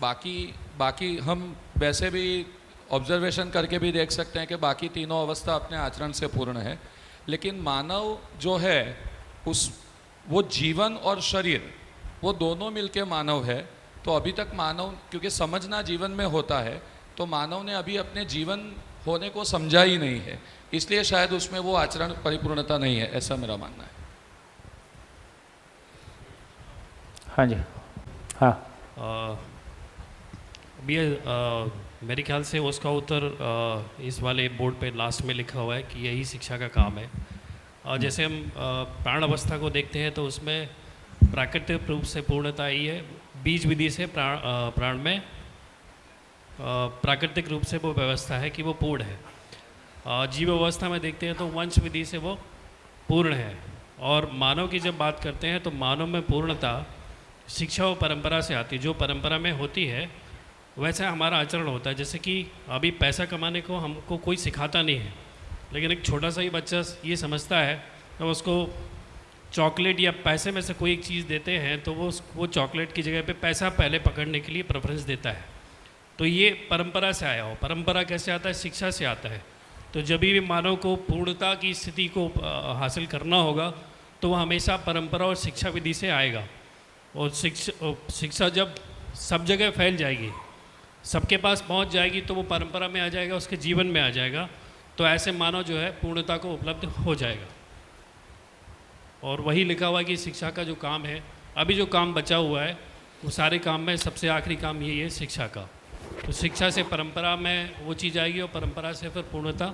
बाकी हम वैसे भी ऑब्जर्वेशन करके भी देख सकते हैं कि बाकी तीनों अवस्था अपने आचरण से पूर्ण है, लेकिन मानव जो है वो जीवन और शरीर वो दोनों मिलके मानव है। तो अभी तक मानव, क्योंकि समझना जीवन में होता है, तो मानव ने अभी अपने जीवन होने को समझा ही नहीं है, इसलिए शायद उसमें वो आचरण परिपूर्णता नहीं है, ऐसा मेरा मानना है। हाँ जी। हाँ। अभी मेरे ख्याल से उसका उत्तर इस वाले बोर्ड पे लास्ट में लिखा हुआ है कि यही शिक्षा का काम है। जैसे हम प्राण अवस्था को देखते हैं तो उसमें प्राकृतिक रूप से पूर्णता आई है, बीज विधि से प्राण में प्राकृतिक रूप से वो व्यवस्था है कि वो पूर्ण है। जीव अवस्था में देखते हैं तो वंश विधि से वो पूर्ण है। और मानव की जब बात करते हैं तो मानव में पूर्णता शिक्षा और परंपरा से आती है। जो परंपरा में होती है वैसा हमारा आचरण होता है। जैसे कि अभी पैसा कमाने को हमको कोई सिखाता नहीं है, लेकिन एक छोटा सा ही बच्चा ये समझता है, तो उसको चॉकलेट या पैसे में से कोई एक चीज़ देते हैं तो वो चॉकलेट की जगह पे पैसा पहले पकड़ने के लिए प्रेफरेंस देता है। तो ये परंपरा से आया हो। परंपरा कैसे आता है? शिक्षा से आता है। तो जब भी मानव को पूर्णता की स्थिति को हासिल करना होगा तो वह हमेशा परंपरा और शिक्षा विधि से आएगा। और शिक्षा जब सब जगह फैल जाएगी, सबके पास पहुंच जाएगी, तो वो परंपरा में आ जाएगा, उसके जीवन में आ जाएगा। तो ऐसे मानव जो है पूर्णता को उपलब्ध हो जाएगा। और वही लिखा हुआ है कि शिक्षा का जो काम है, अभी जो काम बचा हुआ है वो सारे काम में सबसे आखिरी काम यही है शिक्षा का। तो शिक्षा से परंपरा में वो चीज़ आएगी और परंपरा से फिर पूर्णता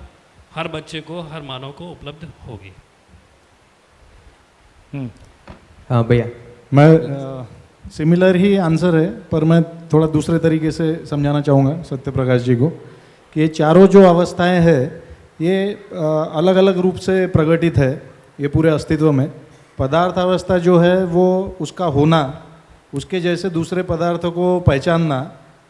हर बच्चे को, हर मानव को उपलब्ध होगी। हाँ भैया। मैं सिमिलर ही आंसर है, पर मैं थोड़ा दूसरे तरीके से समझाना चाहूँगा सत्य प्रकाश जी को कि ये चारों जो अवस्थाएं हैं ये अलग अलग रूप से प्रकटित है ये पूरे अस्तित्व में। पदार्थ अवस्था जो है वो उसका होना, उसके जैसे दूसरे पदार्थों को पहचानना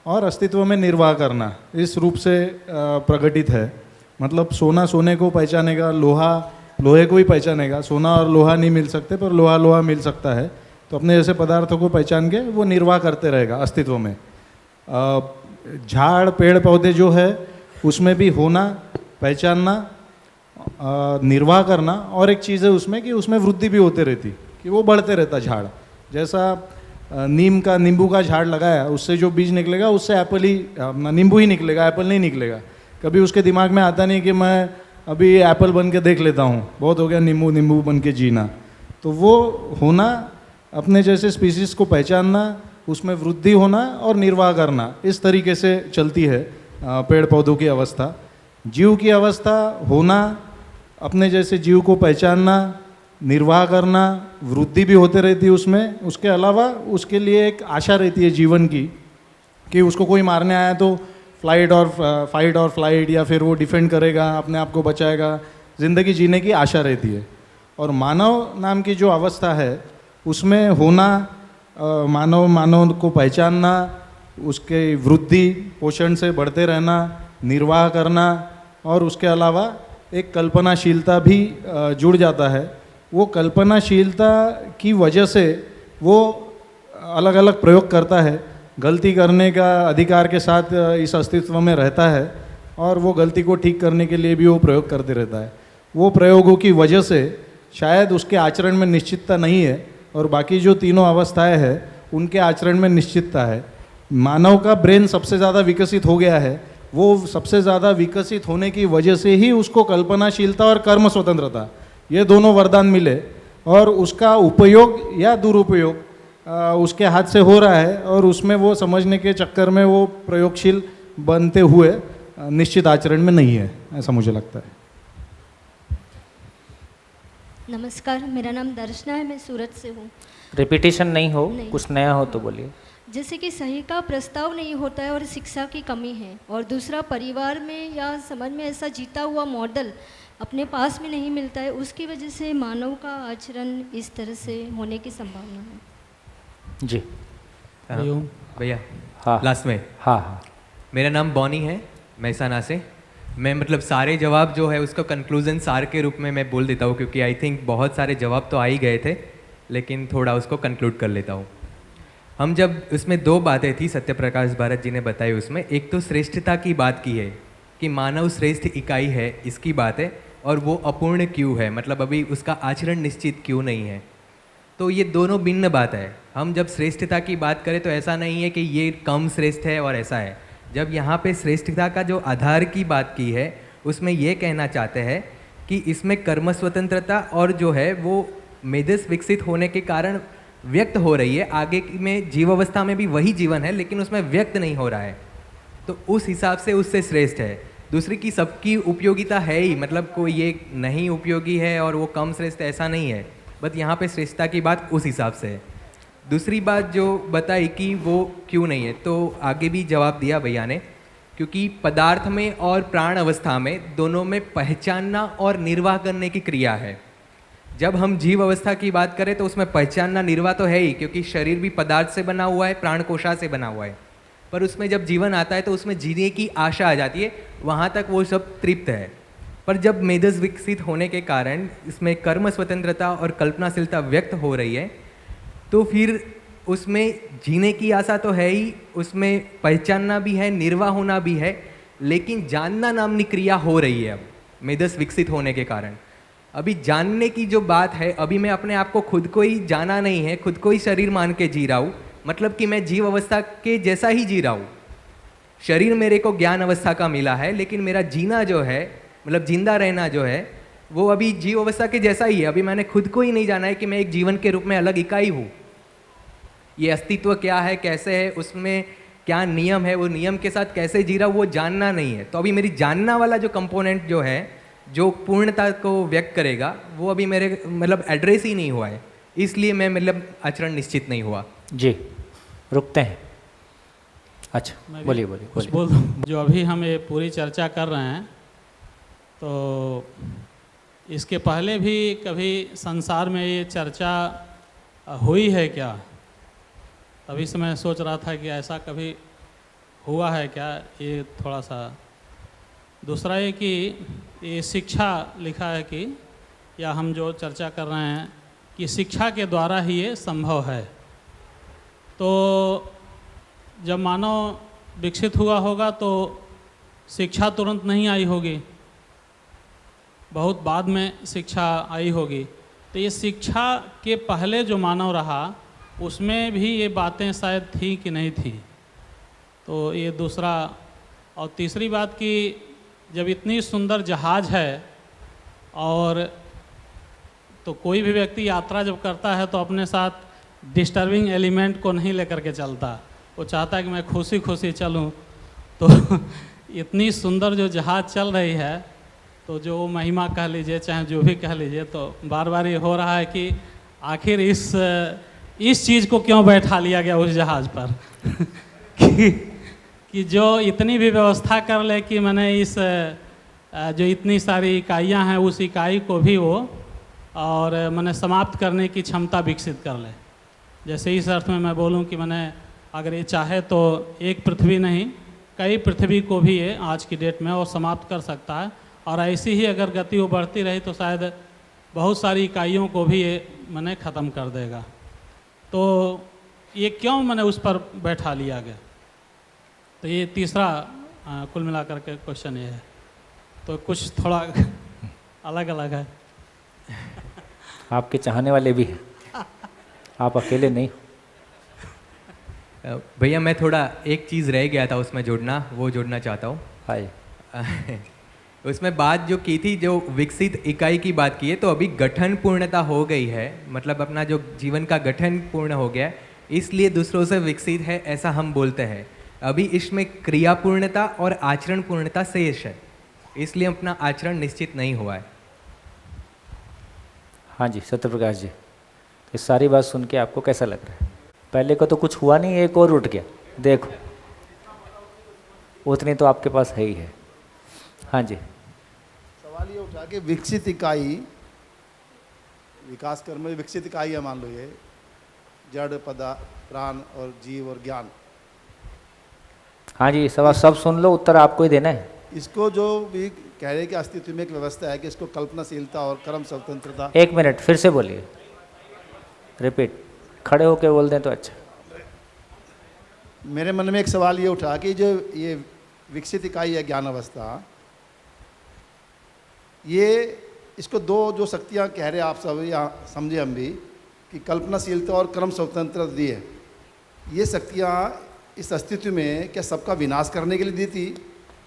और अस्तित्व में निर्वाह करना, इस रूप से प्रकटित है। मतलब सोना सोने को पहचानेगा, लोहा लोहे को ही पहचानेगा। सोना और लोहा नहीं मिल सकते, पर लोहा लोहा मिल सकता है। तो अपने जैसे पदार्थों को पहचान के वो निर्वाह करते रहेगा अस्तित्व में। झाड़ पेड़ पौधे जो है उसमें भी होना, पहचानना, निर्वाह करना, और एक चीज़ है उसमें कि उसमें वृद्धि भी होते रहती, कि वो बढ़ते रहता झाड़। जैसा नींबू का झाड़ लगाया, उससे जो बीज निकलेगा उससे एप्पल ही, नींबू ही निकलेगा, एप्पल नहीं निकलेगा। कभी उसके दिमाग में आता नहीं कि मैं अभी एप्पल बन के देख लेता हूँ, बहुत हो गया नींबू बन के जीना। तो वो होना, अपने जैसे स्पीसीज को पहचानना, उसमें वृद्धि होना और निर्वाह करना, इस तरीके से चलती है पेड़ पौधों की अवस्था। जीव की अवस्था होना, अपने जैसे जीव को पहचानना, निर्वाह करना, वृद्धि भी होते रहती है उसमें। उसके अलावा उसके लिए एक आशा रहती है जीवन की कि उसको कोई मारने आया तो फाइट और फ्लाइट, या फिर वो डिफेंड करेगा, अपने आप को बचाएगा, ज़िंदगी जीने की आशा रहती है। और मानव नाम की जो अवस्था है उसमें होना, मानव को पहचानना, उसके वृद्धि पोषण से बढ़ते रहना, निर्वाह करना, और उसके अलावा एक कल्पनाशीलता भी जुड़ जाता है। वो कल्पनाशीलता की वजह से वो अलग अलग प्रयोग करता है, गलती करने का अधिकार के साथ इस अस्तित्व में रहता है, और वो गलती को ठीक करने के लिए भी वो प्रयोग करते रहता है। वो प्रयोगों की वजह से शायद उसके आचरण में निश्चितता नहीं है, और बाकी जो तीनों अवस्थाएं हैं उनके आचरण में निश्चितता है। मानव का ब्रेन सबसे ज़्यादा विकसित हो गया है, वो सबसे ज़्यादा विकसित होने की वजह से ही उसको कल्पनाशीलता और कर्म स्वतंत्रता, ये दोनों वरदान मिले, और उसका उपयोग या दुरुपयोग उसके हाथ से हो रहा है, और उसमें वो समझने के चक्कर में वो प्रयोगशील बनते हुए निश्चित आचरण में नहीं है, ऐसा मुझे लगता है। नमस्कार, मेरा नाम दर्शना है, मैं सूरत से हूँ। रिपीटिशन नहीं हो, नहीं। कुछ नया हो तो बोलिए। जैसे कि सही का प्रस्ताव नहीं होता है और शिक्षा की कमी है, और दूसरा परिवार में या समाज में ऐसा जीता हुआ मॉडल अपने पास में नहीं मिलता है, उसकी वजह से मानव का आचरण इस तरह से होने की संभावना है। जी भैया। हाँ लास्ट में। हाँ। मेरा नाम बॉनी है, महसाना से। मैं मतलब सारे जवाब जो है उसका कंक्लूजन सार के रूप में मैं बोल देता हूँ, क्योंकि आई थिंक बहुत सारे जवाब तो आ ही गए थे, लेकिन थोड़ा उसको कंक्लूड कर लेता हूँ। हम जब उसमें दो बातें थी सत्य प्रकाश भारत जी ने बताई, उसमें एक तो श्रेष्ठता की बात की है कि मानव श्रेष्ठ इकाई है, इसकी बात है, और वो अपूर्ण क्यों है, मतलब अभी उसका आचरण निश्चित क्यों नहीं है। तो ये दोनों भिन्न बात है। हम जब श्रेष्ठता की बात करें तो ऐसा नहीं है कि ये कम श्रेष्ठ है और ऐसा है। जब यहाँ पे श्रेष्ठता का जो आधार की बात की है, उसमें ये कहना चाहते हैं कि इसमें कर्म स्वतंत्रता और जो है वो मेधस विकसित होने के कारण व्यक्त हो रही है। आगे में जीव अवस्था में भी वही जीवन है, लेकिन उसमें व्यक्त नहीं हो रहा है, तो उस हिसाब से उससे श्रेष्ठ है। दूसरी की सबकी उपयोगिता है ही, मतलब कोई ये नहीं उपयोगी है और वो कम श्रेष्ठ, ऐसा नहीं है। बस यहाँ पे श्रेष्ठता की बात उस हिसाब से है। दूसरी बात जो बताई कि वो क्यों नहीं है, तो आगे भी जवाब दिया भैया ने, क्योंकि पदार्थ में और प्राण अवस्था में दोनों में पहचानना और निर्वाह करने की क्रिया है। जब हम जीव अवस्था की बात करें तो उसमें पहचानना निर्वाह तो है ही, क्योंकि शरीर भी पदार्थ से बना हुआ है, प्राण कोशा से बना हुआ है। पर उसमें जब जीवन आता है तो उसमें जीने की आशा आ जाती है, वहाँ तक वो सब तृप्त है। पर जब मेधस विकसित होने के कारण इसमें कर्म स्वतंत्रता और कल्पनाशीलता व्यक्त हो रही है, तो फिर उसमें जीने की आशा तो है ही, उसमें पहचानना भी है, निर्वाह होना भी है, लेकिन जानना नामनी क्रिया हो रही है अब मेधस विकसित होने के कारण। अभी जानने की जो बात है, अभी मैं अपने आप को खुद को ही जाना नहीं है, खुद को ही शरीर मान के जी रहा हूँ, मतलब कि मैं जीव अवस्था के जैसा ही जी रहा हूँ। शरीर मेरे को ज्ञान अवस्था का मिला है, लेकिन मेरा जीना जो है, मतलब जिंदा रहना जो है, वो अभी जीव अवस्था के जैसा ही है। अभी मैंने खुद को ही नहीं जाना है कि मैं एक जीवन के रूप में अलग इकाई हूँ। ये अस्तित्व क्या है, कैसे है, उसमें क्या नियम है, वो नियम के साथ कैसे जी रहा हूँ, वो जानना नहीं है। तो अभी मेरी जानना वाला जो कंपोनेंट जो है, जो पूर्णता को व्यक्त करेगा, वो अभी मेरे मतलब एड्रेस ही नहीं हुआ है। इसलिए मैं मतलब आचरण निश्चित नहीं हुआ। जी, रुकते हैं। अच्छा, मैं भी बोलिए बोलिए कुछ बोलिए। बोल दूं। जो अभी हम ये पूरी चर्चा कर रहे हैं, तो इसके पहले भी कभी संसार में ये चर्चा हुई है क्या? तभी से मैं सोच रहा था कि ऐसा कभी हुआ है क्या, ये थोड़ा सा। दूसरा ये कि ये शिक्षा लिखा है कि, या हम जो चर्चा कर रहे हैं कि शिक्षा के द्वारा ही ये संभव है। तो जब मानव विकसित हुआ होगा तो शिक्षा तुरंत नहीं आई होगी, बहुत बाद में शिक्षा आई होगी। तो ये शिक्षा के पहले जो मानव रहा उसमें भी ये बातें शायद थी कि नहीं थी। तो ये दूसरा। और तीसरी बात कि जब इतनी सुंदर जहाज़ है, और तो कोई भी व्यक्ति यात्रा जब करता है तो अपने साथ डिस्टर्बिंग एलिमेंट को नहीं लेकर के चलता, वो चाहता है कि मैं खुशी खुशी चलूं। तो इतनी सुंदर जो जहाज़ चल रही है, तो जो महिमा कह लीजिए चाहे जो भी कह लीजिए, तो बार बार ये हो रहा है कि आखिर इस चीज़ को क्यों बैठा लिया गया उस जहाज़ पर कि जो इतनी भी व्यवस्था कर ले कि मैंने इस जो इतनी सारी इकाइयां हैं उस इकाई को भी वो और मैंने समाप्त करने की क्षमता विकसित कर ले। जैसे इस अर्थ में मैं बोलूं कि मैंने अगर ये चाहे तो एक पृथ्वी नहीं कई पृथ्वी को भी ये आज की डेट में और समाप्त कर सकता है। और ऐसी ही अगर गति वो बढ़ती रही तो शायद बहुत सारी इकाइयों को भी ये मैंने ख़त्म कर देगा। तो ये क्यों मैंने उस पर बैठा लिया गया? तो ये तीसरा कुल मिलाकर के क्वेश्चन ये है। तो कुछ थोड़ा अलग अलग है। आपके चाहने वाले भी हैं, आप अकेले नहीं। भैया मैं थोड़ा एक चीज़ रह गया था उसमें जोड़ना, वो जोड़ना चाहता हूँ। हाय उसमें बात जो की थी, जो विकसित इकाई की बात की है, तो अभी गठन पूर्णता हो गई है, मतलब अपना जो जीवन का गठन पूर्ण हो गया है, इसलिए दूसरों से विकसित है ऐसा हम बोलते हैं। अभी इसमें क्रिया पूर्णता और आचरण पूर्णता शेष है, इसलिए अपना आचरण निश्चित नहीं हुआ है। हाँ जी सत्यप्रकाश जी, ये सारी बात सुन के आपको कैसा लग रहा है? पहले को तो कुछ हुआ नहीं, एक और उठ गया, देखो उतनी तो आपके पास है ही है। हाँ जी, सवाल ये उठा कि विकसित इकाई, विकास कर्म में विकसित इकाई है, मान लो ये जड़ पदार्थ प्राण और जीव और ज्ञान। हाँ जी, सवाल सब सुन लो, उत्तर आपको ही देना है। इसको जो भी कह रहे हैं कि अस्तित्व में एक व्यवस्था है कि इसको कल्पनाशीलता और कर्म स्वतंत्रता। एक मिनट फिर से बोलिए, रिपीट, खड़े होके बोल दें तो अच्छा। मेरे मन में एक सवाल ये उठा कि जो ये विकसित इकाई है ज्ञान अवस्था, ये इसको दो जो शक्तियाँ कह रहे हैं आप सब या समझे हम भी कि कल्पनाशीलता और कर्म स्वतंत्रता दी है, ये शक्तियाँ इस अस्तित्व में क्या सबका विनाश करने के लिए दी थी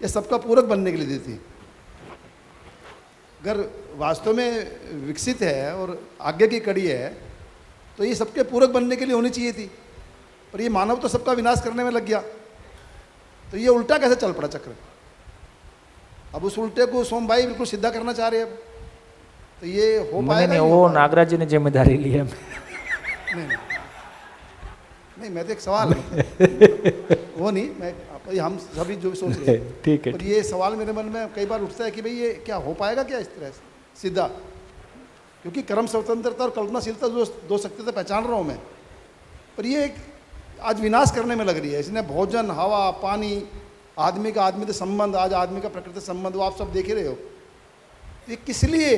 या सबका पूरक बनने के लिए दी थी? अगर वास्तव में विकसित है और आगे की कड़ी है तो ये सबके पूरक बनने के लिए होनी चाहिए थी, पर ये मानव तो सबका विनाश करने में लग गया, तो ये उल्टा कैसे चल पड़ा चक्र? अब उस उल्टे को सोम भाई बिल्कुल सीधा करना चाह रहे हैं। अब तो ये हो पाएगा? नहीं, वो नागराज जी ने जिम्मेदारी ली है। नहीं, मैं तो एक सवाल वो नहीं, मैं हम सभी जो सोच रहे हैं ठीक है, पर ये सवाल मेरे मन में कई बार उठता है कि भाई ये क्या हो पाएगा क्या इस तरह से सीधा? क्योंकि कर्म स्वतंत्रता और कल्पनाशीलता जो दो शक्ति तो पहचान रहा हूँ मैं, पर ये आज विनाश करने में लग रही है। इसने भोजन, हवा, पानी, आदमी का आदमी से संबंध, आज आदमी का प्रकृति से संबंध, वो आप सब देख ही रहे हो। ये किस लिए,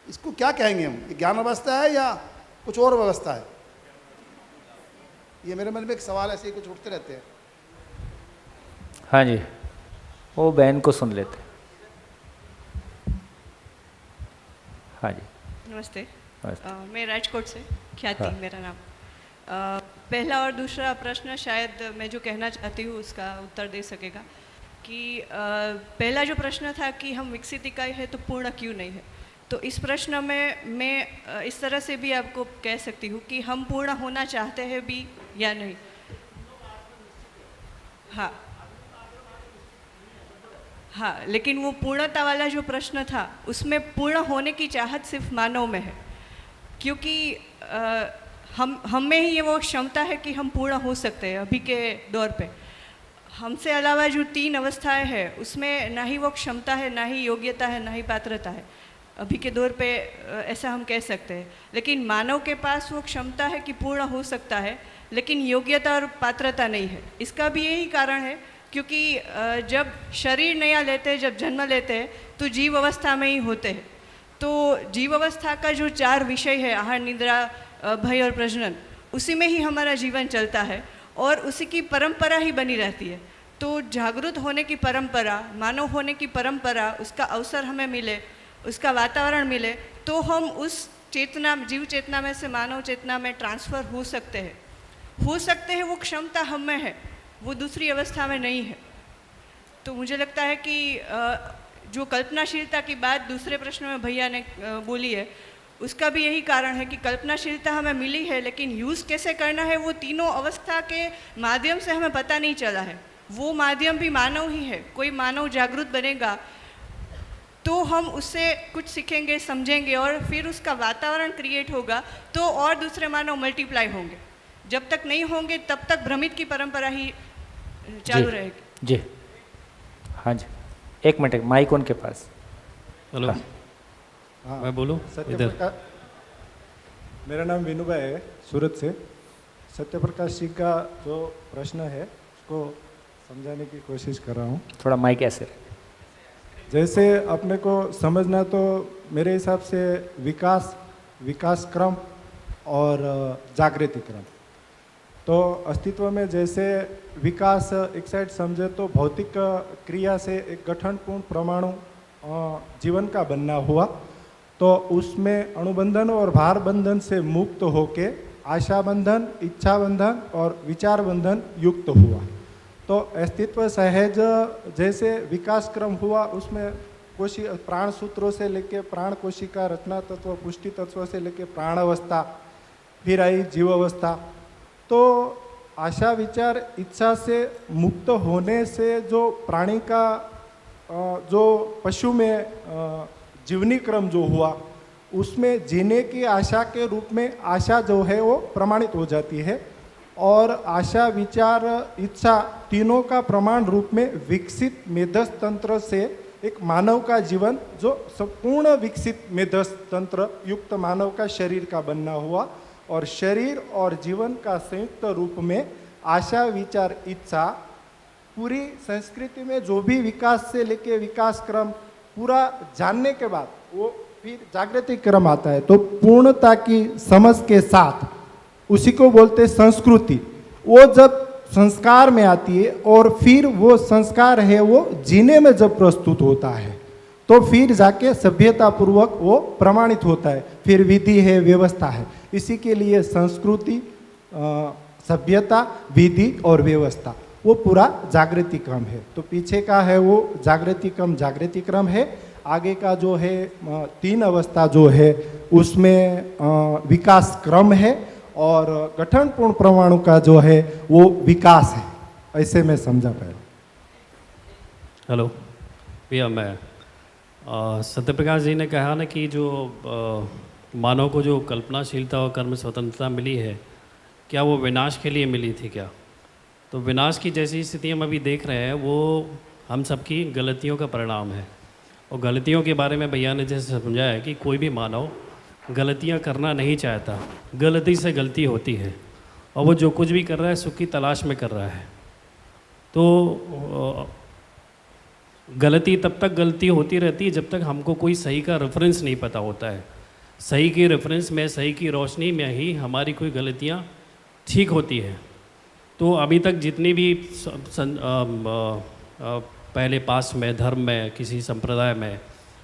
इसको क्या कहेंगे हम? ये ज्ञान अवस्था है या कुछ और व्यवस्था है? ये मेरे मन में एक सवाल ऐसे ही कुछ उठते रहते हैं। हाँ जी, वो बहन को सुन लेते। हाँ जी नमस्ते, नमस्ते। मैं राजकोट से, ख्याति हाँ। मेरा नाम। पहला और दूसरा प्रश्न शायद मैं जो कहना चाहती हूँ उसका उत्तर दे सकेगा कि पहला जो प्रश्न था कि हम विकसित इकाई है तो पूर्ण क्यों नहीं है, तो इस प्रश्न में मैं इस तरह से भी आपको कह सकती हूँ कि हम पूर्ण होना चाहते हैं भी या नहीं। हाँ हाँ, लेकिन वो पूर्णता वाला जो प्रश्न था उसमें पूर्ण होने की चाहत सिर्फ मानव में है। क्योंकि हम में ही ये वो क्षमता है कि हम पूर्ण हो सकते हैं अभी के दौर पे। हमसे अलावा जो 3 अवस्थाएं हैं उसमें ना ही वो क्षमता है, ना ही योग्यता है, ना ही पात्रता है अभी के दौर पे, ऐसा हम कह सकते हैं। लेकिन मानव के पास वो क्षमता है कि पूर्ण हो सकता है, लेकिन योग्यता और पात्रता नहीं है। इसका भी यही कारण है क्योंकि जब शरीर नया लेते हैं, जब जन्म लेते हैं तो जीव अवस्था में ही होते हैं। तो जीव अवस्था का जो 4 विषय है, आहार, निद्रा, भय और प्रजनन, उसी में ही हमारा जीवन चलता है और उसी की परंपरा ही बनी रहती है। तो जागृत होने की परंपरा, मानव होने की परंपरा, उसका अवसर हमें मिले, उसका वातावरण मिले, तो हम उस चेतना, जीव चेतना में से मानव चेतना में ट्रांसफ़र हो सकते हैं। वो क्षमता हम में है, वो दूसरी अवस्था में नहीं है। तो मुझे लगता है कि जो कल्पनाशीलता की बात दूसरे प्रश्न में भैया ने बोली है, उसका भी यही कारण है कि कल्पनाशीलता हमें मिली है, लेकिन यूज़ कैसे करना है वो तीनों अवस्था के माध्यम से हमें पता नहीं चला है। वो माध्यम भी मानव ही है। कोई मानव जागृत बनेगा तो हम उससे कुछ सीखेंगे, समझेंगे और फिर उसका वातावरण क्रिएट होगा, तो और दूसरे मानव मल्टीप्लाई होंगे। जब तक नहीं होंगे तब तक भ्रमित की परंपरा ही चालू रहेगी। जी हाँ जी, 1 मिनट, माइक उनके पास। हेलो, मैं बोलूँ इधर? मेरा नाम विनू भाई है, सूरत से। सत्यप्रकाश जी का जो प्रश्न है उसको समझाने की कोशिश कर रहा हूँ। थोड़ा माइक ऐसे। जैसे अपने को समझना, तो मेरे हिसाब से विकास क्रम और जागृति क्रम। तो अस्तित्व में जैसे विकास एक साइड समझे तो भौतिक क्रिया से एक गठनपूर्ण परमाणु जीवन का बनना हुआ, तो उसमें अणुबंधन और भार बंधन से मुक्त होके आशा बंधन, इच्छा बंधन और विचार बंधन युक्त हुआ। तो अस्तित्व सहज जैसे विकास क्रम हुआ, उसमें प्राण सूत्रों से लेके प्राण कोशिका, रचना तत्व, पुष्टि तत्व से लेके प्राण अवस्था, फिर आई जीव अवस्था। तो आशा, विचार, इच्छा से मुक्त होने से जो प्राणी का जो पशु में जीवनी क्रम जो हुआ, उसमें जीने की आशा के रूप में आशा जो है वो प्रमाणित हो जाती है, और आशा, विचार, इच्छा तीनों का प्रमाण रूप में विकसित मेधस तंत्र से एक मानव का जीवन, जो संपूर्ण विकसित मेधस तंत्र युक्त मानव का शरीर का बनना हुआ, और शरीर और जीवन का संयुक्त रूप में आशा, विचार, इच्छा, पूरी संस्कृति में जो भी विकास से लेके विकास क्रम पूरा जानने के बाद वो फिर जागृति क्रम आता है। तो पूर्णता की समझ के साथ उसी को बोलते संस्कृति। वो जब संस्कार में आती है और फिर वो संस्कार है वो जीने में जब प्रस्तुत होता है, तो फिर जाके सभ्यता पूर्वक वो प्रमाणित होता है। फिर विधि है, व्यवस्था है। इसी के लिए संस्कृति, सभ्यता, विधि और व्यवस्था वो पूरा जागृति क्रम है। तो पीछे का है वो जागृति क्रम है। आगे का जो है 3 अवस्था जो है उसमें विकास क्रम है, और गठनपूर्ण परमाणु का जो है वो विकास है। ऐसे में समझा पाया। हेलो भैया, मैं सत्यप्रकाश जी ने कहा ना कि जो मानव को जो कल्पनाशीलता और कर्म स्वतंत्रता मिली है, क्या वो विनाश के लिए मिली थी क्या? तो विनाश की जैसी स्थिति हम अभी देख रहे हैं वो हम सबकी गलतियों का परिणाम है। और गलतियों के बारे में भैया ने जैसे समझाया कि कोई भी मानव गलतियां करना नहीं चाहता, गलती से गलती होती है, और वो जो कुछ भी कर रहा है सुख की तलाश में कर रहा है। तो गलती तब तक गलती होती रहती है जब तक हमको कोई सही का रेफरेंस नहीं पता होता है। सही के रेफरेंस में, सही की रोशनी में ही हमारी कोई गलतियां ठीक होती है। तो अभी तक जितनी भी पहले पास में, धर्म में, किसी संप्रदाय में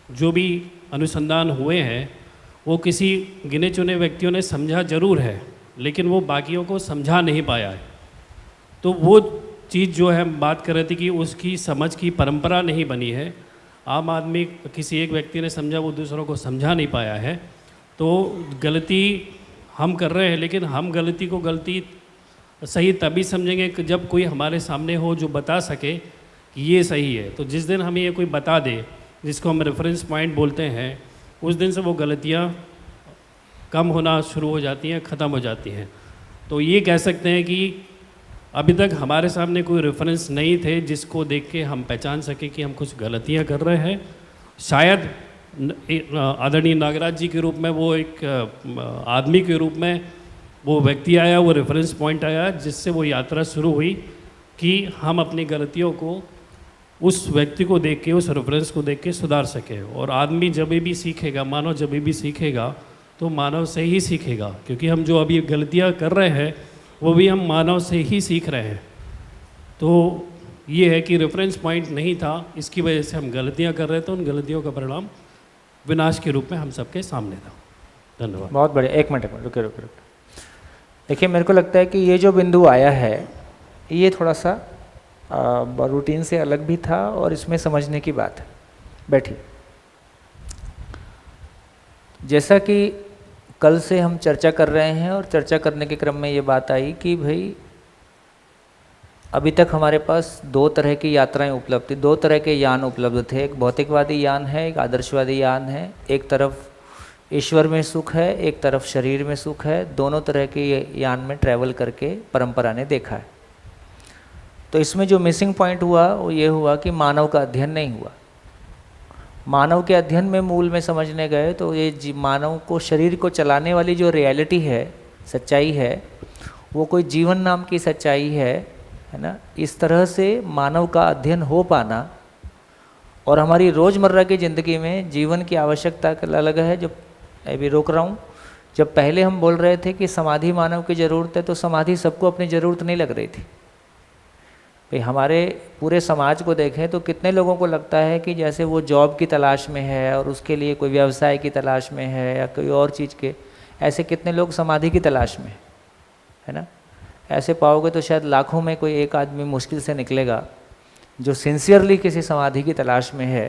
जो भी अनुसंधान हुए हैं, वो किसी गिने चुने व्यक्तियों ने समझा जरूर है, लेकिन वो बाकियों को समझा नहीं पाया है। तो वो चीज़ जो है हम बात कर रहे थे कि उसकी समझ की परंपरा नहीं बनी है। आम आदमी, किसी एक व्यक्ति ने समझा, वो दूसरों को समझा नहीं पाया है। तो गलती हम कर रहे हैं, लेकिन हम गलती को गलती सही तभी समझेंगे कि जब कोई हमारे सामने हो जो बता सके कि ये सही है। तो जिस दिन हमें ये कोई बता दे, जिसको हम रेफरेंस पॉइंट बोलते हैं, उस दिन से वो गलतियाँ कम होना शुरू हो जाती हैं, ख़त्म हो जाती हैं। तो ये कह सकते हैं कि अभी तक हमारे सामने कोई रेफरेंस नहीं थे जिसको देख के हम पहचान सके कि हम कुछ गलतियां कर रहे हैं। शायद आदरणीय नागराज जी के रूप में वो एक आदमी के रूप में वो व्यक्ति आया, वो रेफरेंस पॉइंट आया जिससे वो यात्रा शुरू हुई कि हम अपनी गलतियों को उस व्यक्ति को देख के, उस रेफरेंस को देख के सुधार सके। और आदमी जब भी सीखेगा, मानव जब भी सीखेगा तो मानव से ही सीखेगा, क्योंकि हम जो अभी गलतियां कर रहे हैं वो भी हम मानव से ही सीख रहे हैं। तो ये है कि रेफरेंस पॉइंट नहीं था, इसकी वजह से हम गलतियां कर रहे थे, उन गलतियों का परिणाम विनाश के रूप में हम सबके सामने था। धन्यवाद। बहुत बढ़िया। एक मिनट रुके। देखिए, मेरे को लगता है कि ये जो बिंदु आया है ये थोड़ा सा रूटीन से अलग भी था और इसमें समझने की बात है। बैठिए। जैसा कि कल से हम चर्चा कर रहे हैं और चर्चा करने के क्रम में ये बात आई कि भाई अभी तक हमारे पास दो तरह की यात्राएं उपलब्ध थी, दो तरह के यान उपलब्ध थे। एक भौतिकवादी यान है, एक आदर्शवादी यान है। एक तरफ ईश्वर में सुख है, एक तरफ शरीर में सुख है। दोनों तरह के यान में ट्रैवल करके परंपरा ने देखा है। तो इसमें जो मिसिंग पॉइंट हुआ वो ये हुआ कि मानव का अध्ययन नहीं हुआ। मानव के अध्ययन में मूल में समझने गए तो ये मानव को, शरीर को चलाने वाली जो रियलिटी है, सच्चाई है, वो कोई जीवन नाम की सच्चाई है ना। इस तरह से मानव का अध्ययन हो पाना और हमारी रोज़मर्रा की ज़िंदगी में जीवन की आवश्यकता अलग है। जब अभी रोक रहा हूँ, जब पहले हम बोल रहे थे कि समाधि मानव की ज़रूरत है, तो समाधि सबको अपनी ज़रूरत नहीं लग रही थी। भाई हमारे पूरे समाज को देखें तो कितने लोगों को लगता है कि जैसे वो जॉब की तलाश में है और उसके लिए कोई व्यवसाय की तलाश में है या कोई और चीज़ के, ऐसे कितने लोग समाधि की तलाश में है ना। ऐसे पाओगे तो शायद लाखों में कोई एक आदमी मुश्किल से निकलेगा जो सिंसियरली किसी समाधि की तलाश में है।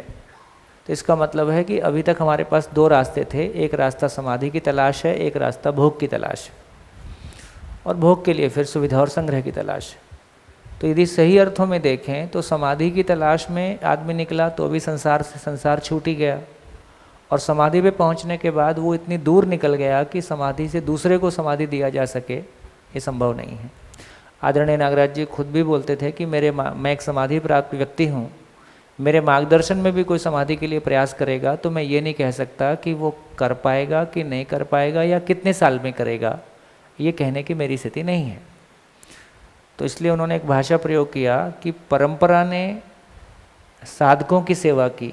तो इसका मतलब है कि अभी तक हमारे पास दो रास्ते थे। एक रास्ता समाधि की तलाश है, एक रास्ता भोग की तलाश है, और भोग के लिए फिर सुविधा और संग्रह की तलाश है। तो यदि सही अर्थों में देखें तो समाधि की तलाश में आदमी निकला तो अभी संसार से संसार छूट ही गया, और समाधि पे पहुंचने के बाद वो इतनी दूर निकल गया कि समाधि से दूसरे को समाधि दिया जा सके, ये संभव नहीं है। आदरणीय नागराज जी खुद भी बोलते थे कि मैं एक समाधि प्राप्त व्यक्ति हूँ, मेरे मार्गदर्शन में भी कोई समाधि के लिए प्रयास करेगा तो मैं ये नहीं कह सकता कि वो कर पाएगा कि नहीं कर पाएगा या कितने साल में करेगा, ये कहने की मेरी स्थिति नहीं है। तो इसलिए उन्होंने एक भाषा प्रयोग किया कि परंपरा ने साधकों की सेवा की,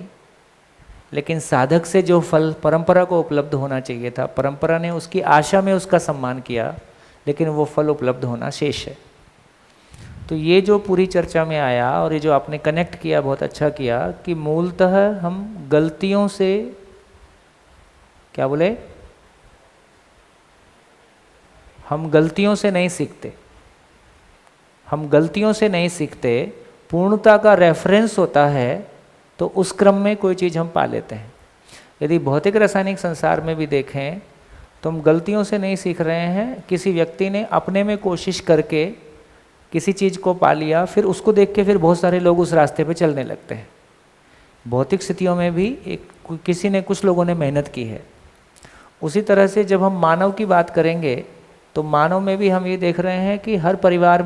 लेकिन साधक से जो फल परंपरा को उपलब्ध होना चाहिए था, परंपरा ने उसकी आशा में उसका सम्मान किया, लेकिन वो फल उपलब्ध होना शेष है। तो ये जो पूरी चर्चा में आया और ये जो आपने कनेक्ट किया, बहुत अच्छा किया कि मूलतः हम गलतियों से, क्या बोले, हम गलतियों से नहीं सीखते, हम गलतियों से नहीं सीखते। पूर्णता का रेफरेंस होता है तो उस क्रम में कोई चीज़ हम पा लेते हैं। यदि भौतिक रासायनिक संसार में भी देखें तो हम गलतियों से नहीं सीख रहे हैं। किसी व्यक्ति ने अपने में कोशिश करके किसी चीज़ को पा लिया, फिर उसको देख के फिर बहुत सारे लोग उस रास्ते पे चलने लगते हैं। भौतिक स्थितियों में भी किसी ने, कुछ लोगों ने मेहनत की है। उसी तरह से जब हम मानव की बात करेंगे तो मानव में भी हम ये देख रहे हैं कि हर परिवार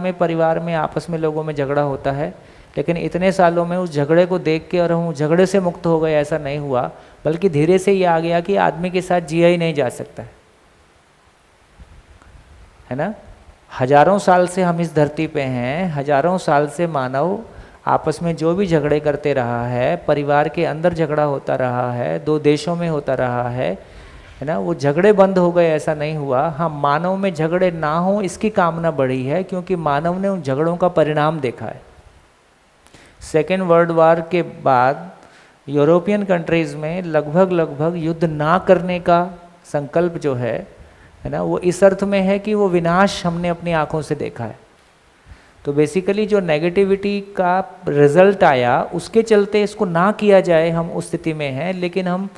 में आपस में लोगों में झगड़ा होता है, लेकिन इतने सालों में उस झगड़े को देख के और हम झगड़े से मुक्त हो गए ऐसा नहीं हुआ, बल्कि धीरे से ये आ गया कि आदमी के साथ जिया ही नहीं जा सकता है ना। हजारों साल से हम इस धरती पे हैं, हजारों साल से मानव आपस में जो भी झगड़े करते रहा है, परिवार के अंदर झगड़ा होता रहा है, दो देशों में होता रहा है ना। वो झगड़े बंद हो गए ऐसा नहीं हुआ। हाँ, मानव में झगड़े ना हो इसकी कामना बढ़ी है, क्योंकि मानव ने उन झगड़ों का परिणाम देखा है। सेकेंड वर्ल्ड वॉर के बाद यूरोपियन कंट्रीज़ में लगभग युद्ध ना करने का संकल्प जो है ना, वो इस अर्थ में है कि वो विनाश हमने अपनी आंखों से देखा है। तो बेसिकली जो नेगेटिविटी का रिजल्ट आया उसके चलते इसको ना किया जाए, हम उस स्थिति में हैं। लेकिन हम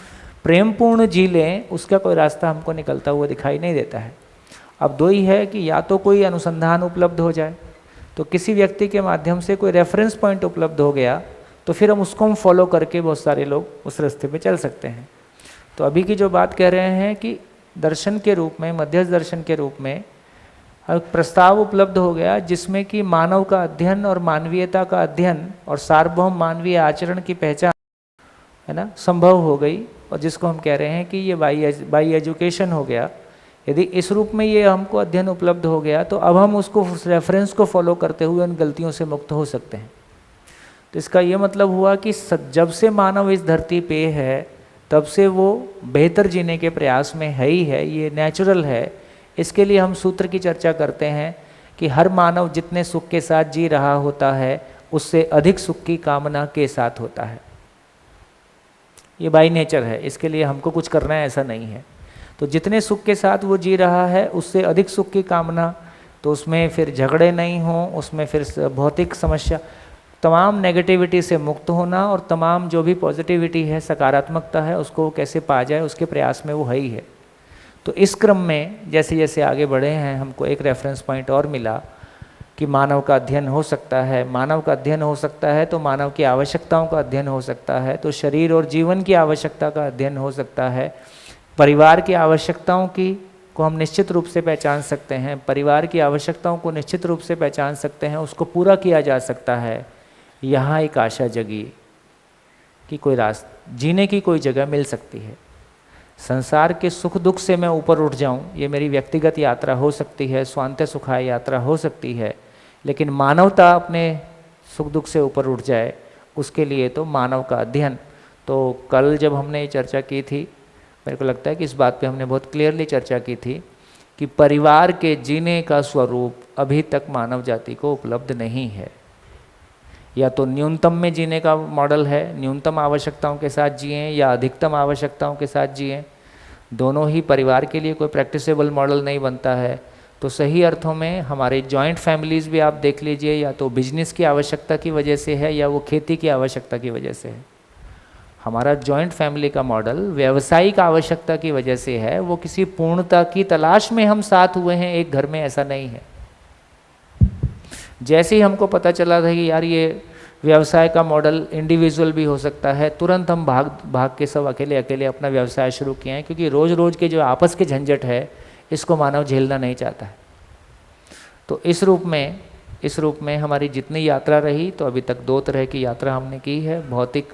प्रेमपूर्ण जी लें, उसका कोई रास्ता हमको निकलता हुआ दिखाई नहीं देता है। अब दो ही है कि या तो कोई अनुसंधान उपलब्ध हो जाए, तो किसी व्यक्ति के माध्यम से कोई रेफरेंस पॉइंट उपलब्ध हो गया तो फिर हम उसको फॉलो करके बहुत सारे लोग उस रास्ते पे चल सकते हैं। तो अभी की जो बात कह रहे हैं कि दर्शन के रूप में, मध्यस्थ दर्शन के रूप में एक प्रस्ताव उपलब्ध हो गया जिसमें कि मानव का अध्ययन और मानवीयता का अध्ययन और सार्वभौम मानवीय आचरण की पहचान, है ना, संभव हो गई, और जिसको हम कह रहे हैं कि ये बाई एजुकेशन हो गया। यदि इस रूप में ये हमको अध्ययन उपलब्ध हो गया तो अब हम उसको, उस रेफरेंस को फॉलो करते हुए उन गलतियों से मुक्त हो सकते हैं। तो इसका ये मतलब हुआ कि जब से मानव इस धरती पे है तब से वो बेहतर जीने के प्रयास में है ही है, ये नेचुरल है। इसके लिए हम सूत्र की चर्चा करते हैं कि हर मानव जितने सुख के साथ जी रहा होता है उससे अधिक सुख की कामना के साथ होता है। ये बाई नेचर है, इसके लिए हमको कुछ करना है ऐसा नहीं है। तो जितने सुख के साथ वो जी रहा है उससे अधिक सुख की कामना, तो उसमें फिर झगड़े नहीं हों, उसमें फिर भौतिक समस्या, तमाम नेगेटिविटी से मुक्त होना और तमाम जो भी पॉजिटिविटी है, सकारात्मकता है, उसको कैसे पा जाए उसके प्रयास में वो है ही है। तो इस क्रम में जैसे जैसे आगे बढ़े हैं हमको एक रेफरेंस पॉइंट और मिला कि मानव का अध्ययन हो सकता है। मानव का अध्ययन हो सकता है तो मानव की आवश्यकताओं का अध्ययन हो सकता है, तो शरीर और जीवन की आवश्यकता का अध्ययन हो सकता है। परिवार की आवश्यकताओं को हम निश्चित रूप से पहचान सकते हैं, परिवार की आवश्यकताओं को निश्चित रूप से पहचान सकते हैं, उसको पूरा किया जा सकता है। यहाँ एक आशा जगी कि कोई रास्ता, जीने की कोई जगह मिल सकती है। संसार के सुख दुख से मैं ऊपर उठ जाऊं, ये मेरी व्यक्तिगत यात्रा हो सकती है, स्वांत्य सुखाय यात्रा हो सकती है, लेकिन मानवता अपने सुख दुख से ऊपर उठ जाए उसके लिए तो मानव का अध्ययन। तो कल जब हमने ये चर्चा की थी, मेरे को लगता है कि इस बात पे हमने बहुत क्लियरली चर्चा की थी कि परिवार के जीने का स्वरूप अभी तक मानव जाति को उपलब्ध नहीं है। या तो न्यूनतम में जीने का मॉडल है, न्यूनतम आवश्यकताओं के साथ जिएं, या अधिकतम आवश्यकताओं के साथ जिएं, दोनों ही परिवार के लिए कोई प्रैक्टिसेबल मॉडल नहीं बनता है। तो सही अर्थों में हमारे जॉइंट फैमिलीज़ भी आप देख लीजिए, या तो बिजनेस की आवश्यकता की वजह से है या वो खेती की आवश्यकता की वजह से है। हमारा जॉइंट फैमिली का मॉडल व्यावसायिक आवश्यकता की वजह से है, वो किसी पूर्णता की तलाश में हम साथ हुए हैं एक घर में, ऐसा नहीं है। जैसे ही हमको पता चला था कि यार ये व्यवसाय का मॉडल इंडिविजुअल भी हो सकता है, तुरंत हम भाग के सब अकेले अकेले अपना व्यवसाय शुरू किए हैं, क्योंकि रोज़ रोज़ के जो आपस के झंझट है इसको मानव झेलना नहीं चाहता है। तो इस रूप में हमारी जितनी यात्रा रही, तो अभी तक दो तरह की यात्रा हमने की है, भौतिक,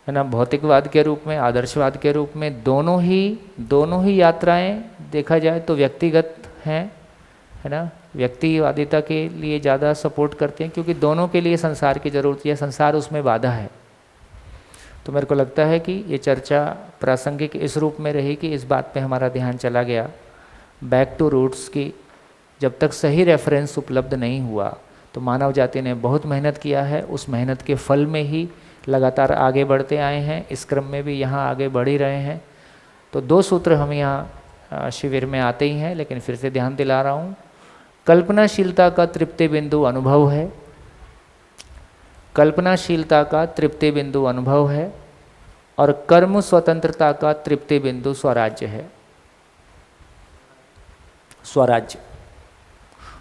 है ना, भौतिकवाद के रूप में, आदर्शवाद के रूप में। दोनों ही यात्राएं देखा जाए तो व्यक्तिगत हैं, है ना, व्यक्तिवादिता के लिए ज़्यादा सपोर्ट करते हैं, क्योंकि दोनों के लिए संसार की ज़रूरत है, संसार उसमें बाधा है। तो मेरे को लगता है कि ये चर्चा प्रासंगिक इस रूप में रही कि इस बात पे हमारा ध्यान चला गया बैक टू रूट्स की। जब तक सही रेफरेंस उपलब्ध नहीं हुआ तो मानव जाति ने बहुत मेहनत किया है, उस मेहनत के फल में ही लगातार आगे बढ़ते आए हैं, इस क्रम में भी यहाँ आगे बढ़ ही रहे हैं। तो दो सूत्र हम यहाँ शिविर में आते ही हैं, लेकिन फिर से ध्यान दिला रहा हूँ, कल्पनाशीलता का तृप्ति बिंदु अनुभव है, कल्पनाशीलता का तृप्ति बिंदु अनुभव है, और कर्म स्वतंत्रता का तृप्ति बिंदु स्वराज्य है।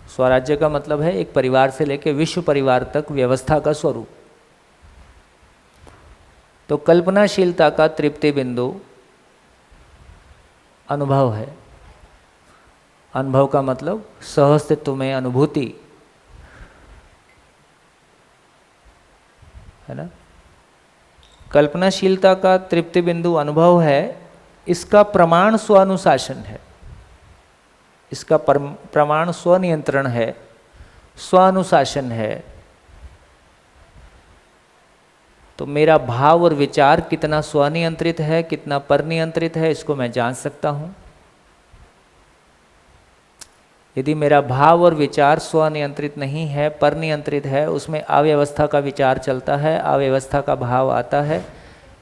स्वराज्य का मतलब है एक परिवार से लेकर विश्व परिवार तक व्यवस्था का स्वरूप। तो कल्पनाशीलता का तृप्ति बिंदु अनुभव है। अनुभव का मतलब सहअस्तित्व में अनुभूति, है ना। कल्पनाशीलता का तृप्ति बिंदु अनुभव है, इसका प्रमाण स्वानुशासन है, इसका प्रमाण स्वनियंत्रण है, स्वानुशासन है। तो मेरा भाव और विचार कितना स्वनियंत्रित है, कितना परनियंत्रित है, इसको मैं जान सकता हूँ। यदि मेरा भाव और विचार स्वनियंत्रित नहीं है, परनियंत्रित है, उसमें अव्यवस्था का विचार चलता है, अव्यवस्था का भाव आता है,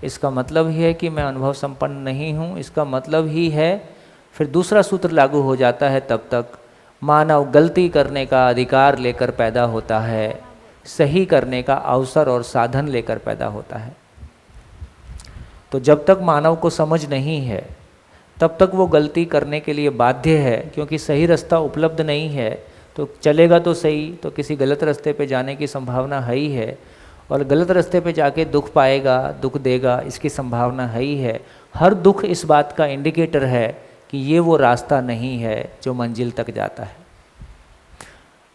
इसका मतलब ही है कि मैं अनुभव संपन्न नहीं हूँ। इसका मतलब ही है, फिर दूसरा सूत्र लागू हो जाता है, तब तक मानव गलती करने का अधिकार लेकर पैदा होता है, सही करने का अवसर और साधन लेकर पैदा होता है। तो जब तक मानव को समझ नहीं है तब तक वो गलती करने के लिए बाध्य है, क्योंकि सही रास्ता उपलब्ध नहीं है। तो चलेगा तो सही, तो किसी गलत रास्ते पे जाने की संभावना है ही है, और गलत रास्ते पे जाके दुख पाएगा, दुख देगा, इसकी संभावना है ही है। हर दुख इस बात का इंडिकेटर है कि ये वो रास्ता नहीं है जो मंजिल तक जाता है।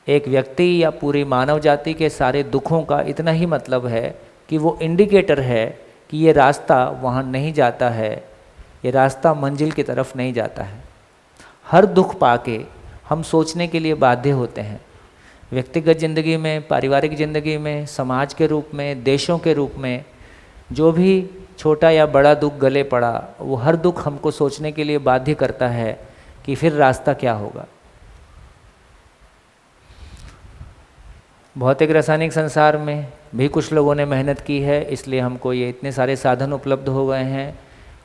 एक व्यक्ति या पूरी मानव जाति के सारे दुखों का इतना ही मतलब है कि वो इंडिकेटर है कि ये रास्ता वहाँ नहीं जाता है, ये रास्ता मंजिल की तरफ नहीं जाता है। हर दुख पाके हम सोचने के लिए बाध्य होते हैं, व्यक्तिगत ज़िंदगी में, पारिवारिक ज़िंदगी में, समाज के रूप में, देशों के रूप में, जो भी छोटा या बड़ा दुख गले पड़ा, वो हर दुख हमको सोचने के लिए बाध्य करता है कि फिर रास्ता क्या होगा। भौतिक रासायनिक संसार में भी कुछ लोगों ने मेहनत की है, इसलिए हमको ये इतने सारे साधन उपलब्ध हो गए हैं।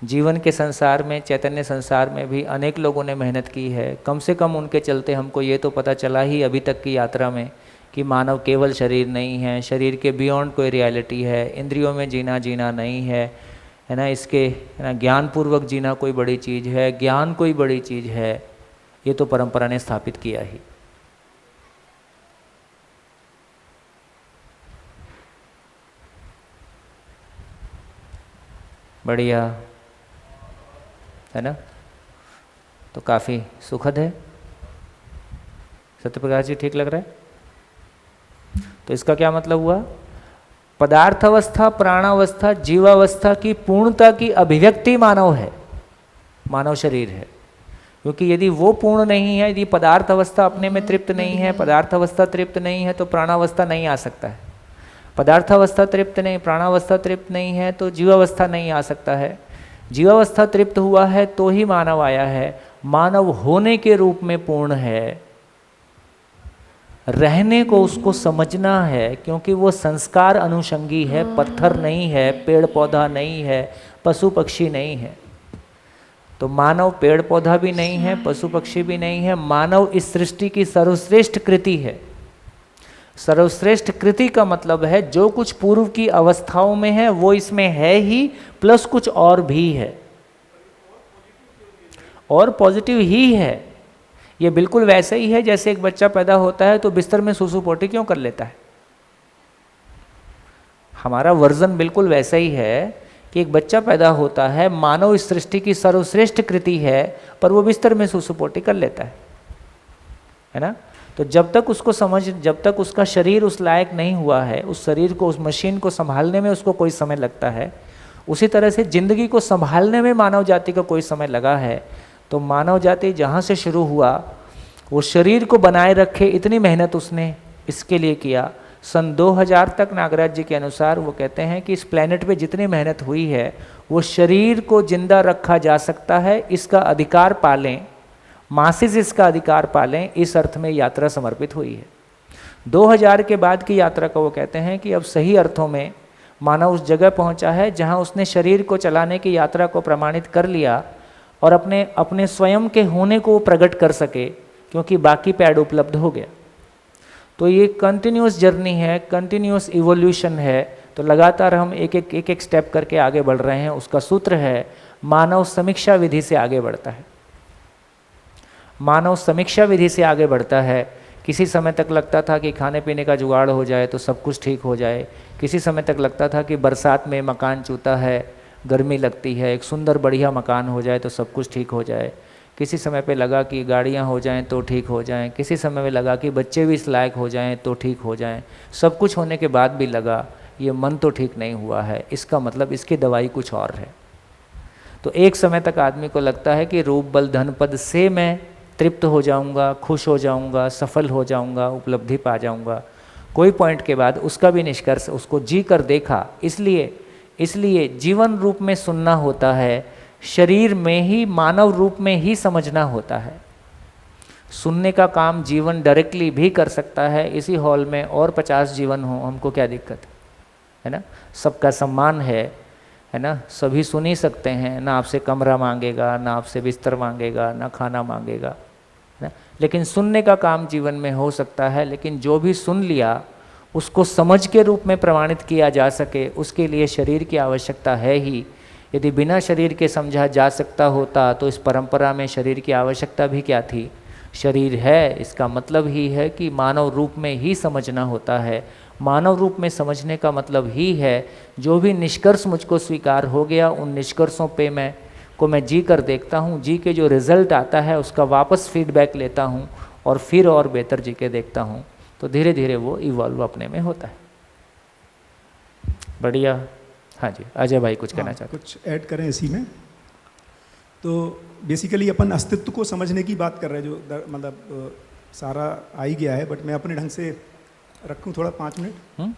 जीवन के संसार में, चैतन्य संसार में भी अनेक लोगों ने मेहनत की है। कम से कम उनके चलते हमको ये तो पता चला ही अभी तक की यात्रा में कि मानव केवल शरीर नहीं है, शरीर के बियॉन्ड कोई रियलिटी है, इंद्रियों में जीना नहीं है ना, इसके है ना ज्ञानपूर्वक जीना कोई बड़ी चीज़ है, ज्ञान कोई बड़ी चीज़ है, ये तो परंपरा ने स्थापित किया ही। बढ़िया है ना, तो काफ़ी सुखद है। सत्यप्रकाश जी ठीक लग रहा है? तो इसका क्या मतलब हुआ? पदार्थ अवस्था, प्राणावस्था, जीवावस्था की पूर्णता की अभिव्यक्ति मानव है, मानव शरीर है। क्योंकि यदि वो पूर्ण नहीं है, यदि पदार्थ अवस्था अपने में तृप्त नहीं है, पदार्थ अवस्था तृप्त नहीं है, तो प्राणावस्था नहीं आ सकता है। पदार्थ अवस्था तृप्त नहीं, प्राणावस्था तृप्त नहीं है, तो जीवावस्था नहीं आ सकता है। जीवावस्था तृप्त हुआ है तो ही मानव आया है। मानव होने के रूप में पूर्ण है, रहने को उसको समझना है, क्योंकि वो संस्कार अनुषंगी है, पत्थर नहीं है, पेड़ पौधा नहीं है, पशु पक्षी नहीं है। तो मानव पेड़ पौधा भी नहीं है, पशु पक्षी भी नहीं है, मानव इस सृष्टि की सर्वश्रेष्ठ कृति है। सर्वश्रेष्ठ कृति का मतलब है जो कुछ पूर्व की अवस्थाओं में है वो इसमें है ही, प्लस कुछ और भी है, और पॉजिटिव ही है। ये बिल्कुल वैसे ही है जैसे एक बच्चा पैदा होता है तो बिस्तर में सूसू पोटी क्यों कर लेता है। हमारा वर्जन बिल्कुल वैसा ही है कि एक बच्चा पैदा होता है, मानव इस सृष्टि की सर्वश्रेष्ठ कृति है, पर वो बिस्तर में सूसू पोटी कर लेता है ना। तो जब तक उसको जब तक उसका शरीर उस लायक नहीं हुआ है, उस शरीर को, उस मशीन को संभालने में उसको कोई समय लगता है, उसी तरह से जिंदगी को संभालने में मानव जाति का कोई समय लगा है। तो मानव जाति जहाँ से शुरू हुआ, वो शरीर को बनाए रखे, इतनी मेहनत उसने इसके लिए किया। सन 2000 तक नागराज जी के अनुसार वो कहते हैं कि इस प्लेनेट पे जितनी मेहनत हुई है वो शरीर को जिंदा रखा जा सकता है, इसका अधिकार पालें, मासिस इसका अधिकार पालें, इस अर्थ में यात्रा समर्पित हुई है। 2000 के बाद की यात्रा को वो कहते हैं कि अब सही अर्थों में मानव उस जगह पहुंचा है जहां उसने शरीर को चलाने की यात्रा को प्रमाणित कर लिया और अपने स्वयं के होने को प्रकट कर सके, क्योंकि बाकी पैड उपलब्ध हो गया। तो ये कंटिन्यूस जर्नी है, कंटिन्यूस इवोल्यूशन है। तो लगातार हम एक एक स्टेप करके आगे बढ़ रहे हैं। उसका सूत्र है मानव समीक्षा विधि से आगे बढ़ता है। मानव समीक्षा विधि से आगे बढ़ता है। किसी समय तक लगता था कि खाने पीने का जुगाड़ हो जाए तो सब कुछ ठीक हो जाए। किसी समय तक लगता था कि बरसात में मकान चूता है, गर्मी लगती है, एक सुंदर बढ़िया मकान हो जाए तो सब कुछ ठीक हो जाए। किसी समय पे लगा कि गाड़ियाँ हो जाएं तो ठीक हो जाएं। किसी समय में लगा कि बच्चे भी इस लायक हो जाएं तो ठीक हो जाएं। सब कुछ होने के बाद भी लगा ये मन तो ठीक नहीं हुआ है, इसका मतलब इसकी दवाई कुछ और है। तो एक समय तक आदमी को लगता है कि रूप बल धन पद से मैं तृप्त हो जाऊंगा, खुश हो जाऊंगा, सफल हो जाऊंगा, उपलब्धि पा जाऊंगा। कोई पॉइंट के बाद उसका भी निष्कर्ष उसको जी कर देखा। इसलिए जीवन रूप में सुनना होता है, शरीर में ही मानव रूप में ही समझना होता है। सुनने का काम जीवन डायरेक्टली भी कर सकता है। इसी हॉल में और 50 जीवन हो, हमको क्या दिक्कत है ना। सबका सम्मान है ना, सभी सुन ही सकते हैं। ना आपसे कमरा मांगेगा, ना आपसे बिस्तर मांगेगा, ना खाना मांगेगा ना। लेकिन सुनने का काम जीवन में हो सकता है। लेकिन जो भी सुन लिया उसको समझ के रूप में प्रमाणित किया जा सके, उसके लिए शरीर की आवश्यकता है ही। यदि बिना शरीर के समझा जा सकता होता तो इस परंपरा में शरीर की आवश्यकता भी क्या थी। शरीर है, इसका मतलब ही है कि मानव रूप में ही समझना होता है। मानव रूप में समझने का मतलब ही है जो भी निष्कर्ष मुझको स्वीकार हो गया, उन निष्कर्षों पे मैं को मैं जी कर देखता हूँ, जी के जो रिजल्ट आता है उसका वापस फीडबैक लेता हूँ और फिर और बेहतर जी के देखता हूँ, तो धीरे धीरे वो इवॉल्व अपने में होता है। बढ़िया। हाँ जी, अजय भाई कुछ कहना चाहते हैं? कुछ ऐड करें इसी में। तो बेसिकली अपन अस्तित्व को समझने की बात कर रहे हैं, जो मतलब सारा आ ही गया है, बट मैं अपने ढंग से रखूं थोड़ा 5 मिनट।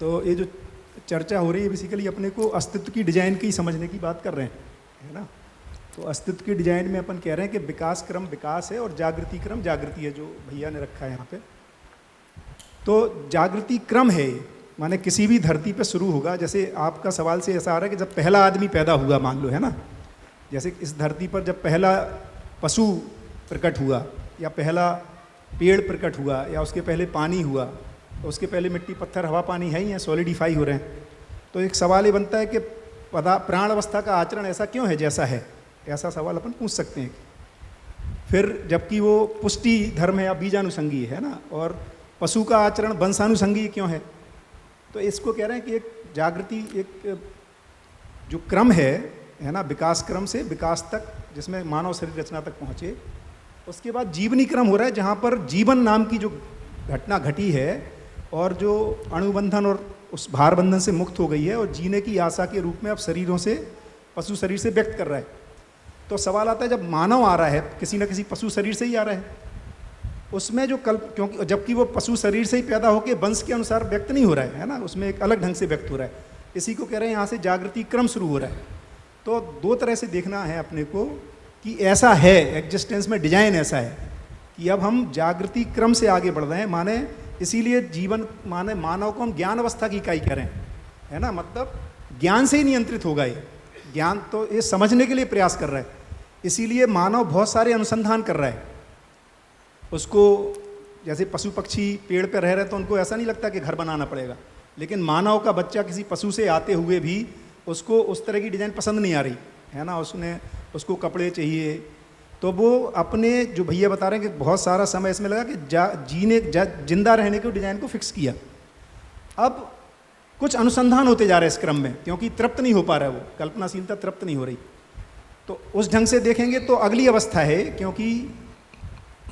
तो ये जो चर्चा हो रही है बेसिकली अपने को अस्तित्व की डिजाइन की समझने की बात कर रहे हैं, है ना। तो अस्तित्व की डिजाइन में अपन कह रहे हैं कि विकास क्रम विकास है और जागृति क्रम जागृति है, जो भैया ने रखा है यहाँ पे। तो जागृति क्रम है, माने किसी भी धरती पे शुरू होगा। जैसे आपका सवाल से ऐसा आ रहा है कि जब पहला आदमी पैदा हुआ, मान लो, है ना, जैसे इस धरती पर जब पहला पशु प्रकट हुआ या पहला पेड़ प्रकट हुआ या उसके पहले पानी हुआ, तो उसके पहले मिट्टी पत्थर हवा पानी है ही है, सॉलिडिफाई हो रहे हैं। तो एक सवाल ये बनता है कि प्राण अवस्था का आचरण ऐसा क्यों है जैसा है, ऐसा सवाल अपन पूछ सकते हैं। फिर जबकि वो पुष्टि धर्म है या बीजानुसंगी है ना, और पशु का आचरण वंशानुसंगी क्यों है। तो इसको कह रहे हैं कि एक जागृति, एक जो क्रम है ना, विकास क्रम से विकास तक, जिसमें मानव शरीर रचना तक पहुँचे। उसके बाद जीवनी क्रम हो रहा है, जहाँ पर जीवन नाम की जो घटना घटी है और जो अणुबंधन और उस भार बंधन से मुक्त हो गई है और जीने की आशा के रूप में अब शरीरों से, पशु शरीर से व्यक्त कर रहा है। तो सवाल आता है, जब मानव आ रहा है किसी न किसी पशु शरीर से ही आ रहा है, उसमें जो क्योंकि जबकि वो पशु शरीर से ही पैदा होकर वंश के अनुसार व्यक्त नहीं हो रहा है ना, उसमें एक अलग ढंग से व्यक्त हो रहा है। इसी को कह रहे हैं यहाँ से जागृति क्रम शुरू हो रहा है। तो 2 तरह से देखना है अपने को कि ऐसा है, एग्जिस्टेंस में डिजाइन ऐसा है कि अब हम जागृति क्रम से आगे बढ़ रहे हैं। माने इसीलिए जीवन, माने मानव को हम ज्ञान अवस्था की इकाई करें, है ना, मतलब ज्ञान से ही नियंत्रित होगा ये ज्ञान। तो ये समझने के लिए प्रयास कर रहा है, इसीलिए मानव बहुत सारे अनुसंधान कर रहा है। उसको जैसे पशु पक्षी पेड़ पे रह रहे तो उनको ऐसा नहीं लगता कि घर बनाना पड़ेगा, लेकिन मानव का बच्चा किसी पशु से आते हुए भी उसको उस तरह की डिज़ाइन पसंद नहीं आ रही है ना, उसको कपड़े चाहिए। तो वो अपने, जो भैया बता रहे हैं कि बहुत सारा समय इसमें लगा कि जिंदा रहने के डिज़ाइन को फिक्स किया। अब कुछ अनुसंधान होते जा रहे हैं इस क्रम में, क्योंकि तृप्त नहीं हो पा रहा है, वो कल्पनाशीलता तृप्त नहीं हो रही। तो उस ढंग से देखेंगे तो अगली अवस्था है, क्योंकि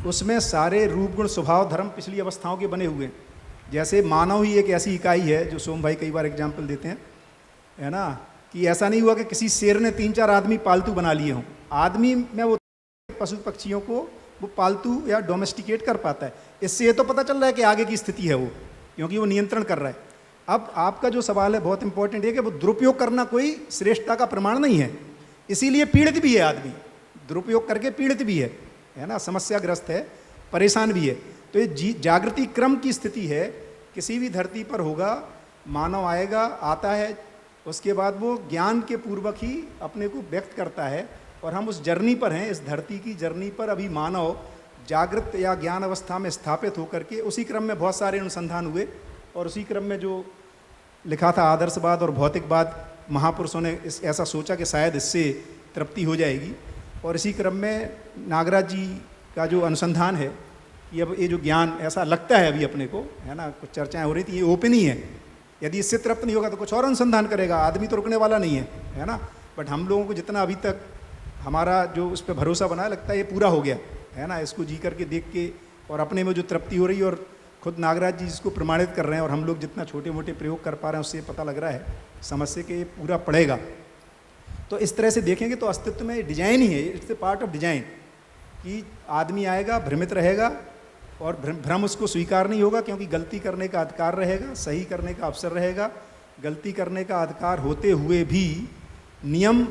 उसमें सारे रूप गुण स्वभाव धर्म पिछली अवस्थाओं के बने हुए हैं। जैसे मानव ही एक ऐसी इकाई है, जो सोम भाई कई बार एग्जाम्पल देते हैं, है ना, कि ऐसा नहीं हुआ कि किसी शेर ने 3-4 आदमी पालतू बना लिए हों। आदमी में वो पशु पक्षियों को वो पालतू या डोमेस्टिकेट कर पाता है। इससे ये तो पता चल रहा है कि आगे की स्थिति है वो, क्योंकि वो नियंत्रण कर रहा है। अब आपका जो सवाल है बहुत इंपॉर्टेंट है कि वो दुरुपयोग करना कोई श्रेष्ठता का प्रमाण नहीं है, इसीलिए पीड़ित भी है आदमी, दुरुपयोग करके पीड़ित भी है ना, समस्याग्रस्त है, परेशान भी है। तो ये जागृति क्रम की स्थिति है, किसी भी धरती पर होगा, मानव आएगा, आता है, उसके बाद वो ज्ञान के पूर्वक ही अपने को व्यक्त करता है। और हम उस जर्नी पर हैं, इस धरती की जर्नी पर अभी मानव जागृत या ज्ञान अवस्था में स्थापित होकर के, उसी क्रम में बहुत सारे अनुसंधान हुए और उसी क्रम में जो लिखा था आदर्शवाद और भौतिकवाद, महापुरुषों ने ऐसा सोचा कि शायद इससे तृप्ति हो जाएगी। और इसी क्रम में नागराज जी का जो अनुसंधान है कि अब ये जो ज्ञान ऐसा लगता है अभी अपने को, है ना, कुछ चर्चाएं हो रही थी, ये ओपन ही है, यदि इससे तृप्त नहीं होगा तो कुछ और अनुसंधान करेगा, आदमी तो रुकने वाला नहीं है ना। बट हम लोगों को जितना अभी तक हमारा जो उस पर भरोसा बना, लगता है ये पूरा हो गया, है ना, इसको जी करके देख के और अपने में जो तृप्ति हो रही है, और खुद नागराज जी इसको प्रमाणित कर रहे हैं, और हम लोग जितना छोटे मोटे प्रयोग कर पा रहे हैं उससे पता लग रहा है, समझ से कि ये पूरा पड़ेगा। तो इस तरह से देखेंगे तो अस्तित्व में डिजाइन ही है, it's a part of design, कि आदमी आएगा, भ्रमित रहेगा और भ्रम उसको स्वीकार नहीं होगा, क्योंकि गलती करने का अधिकार रहेगा, सही करने का अवसर रहेगा। गलती करने का अधिकार होते हुए भी नियम,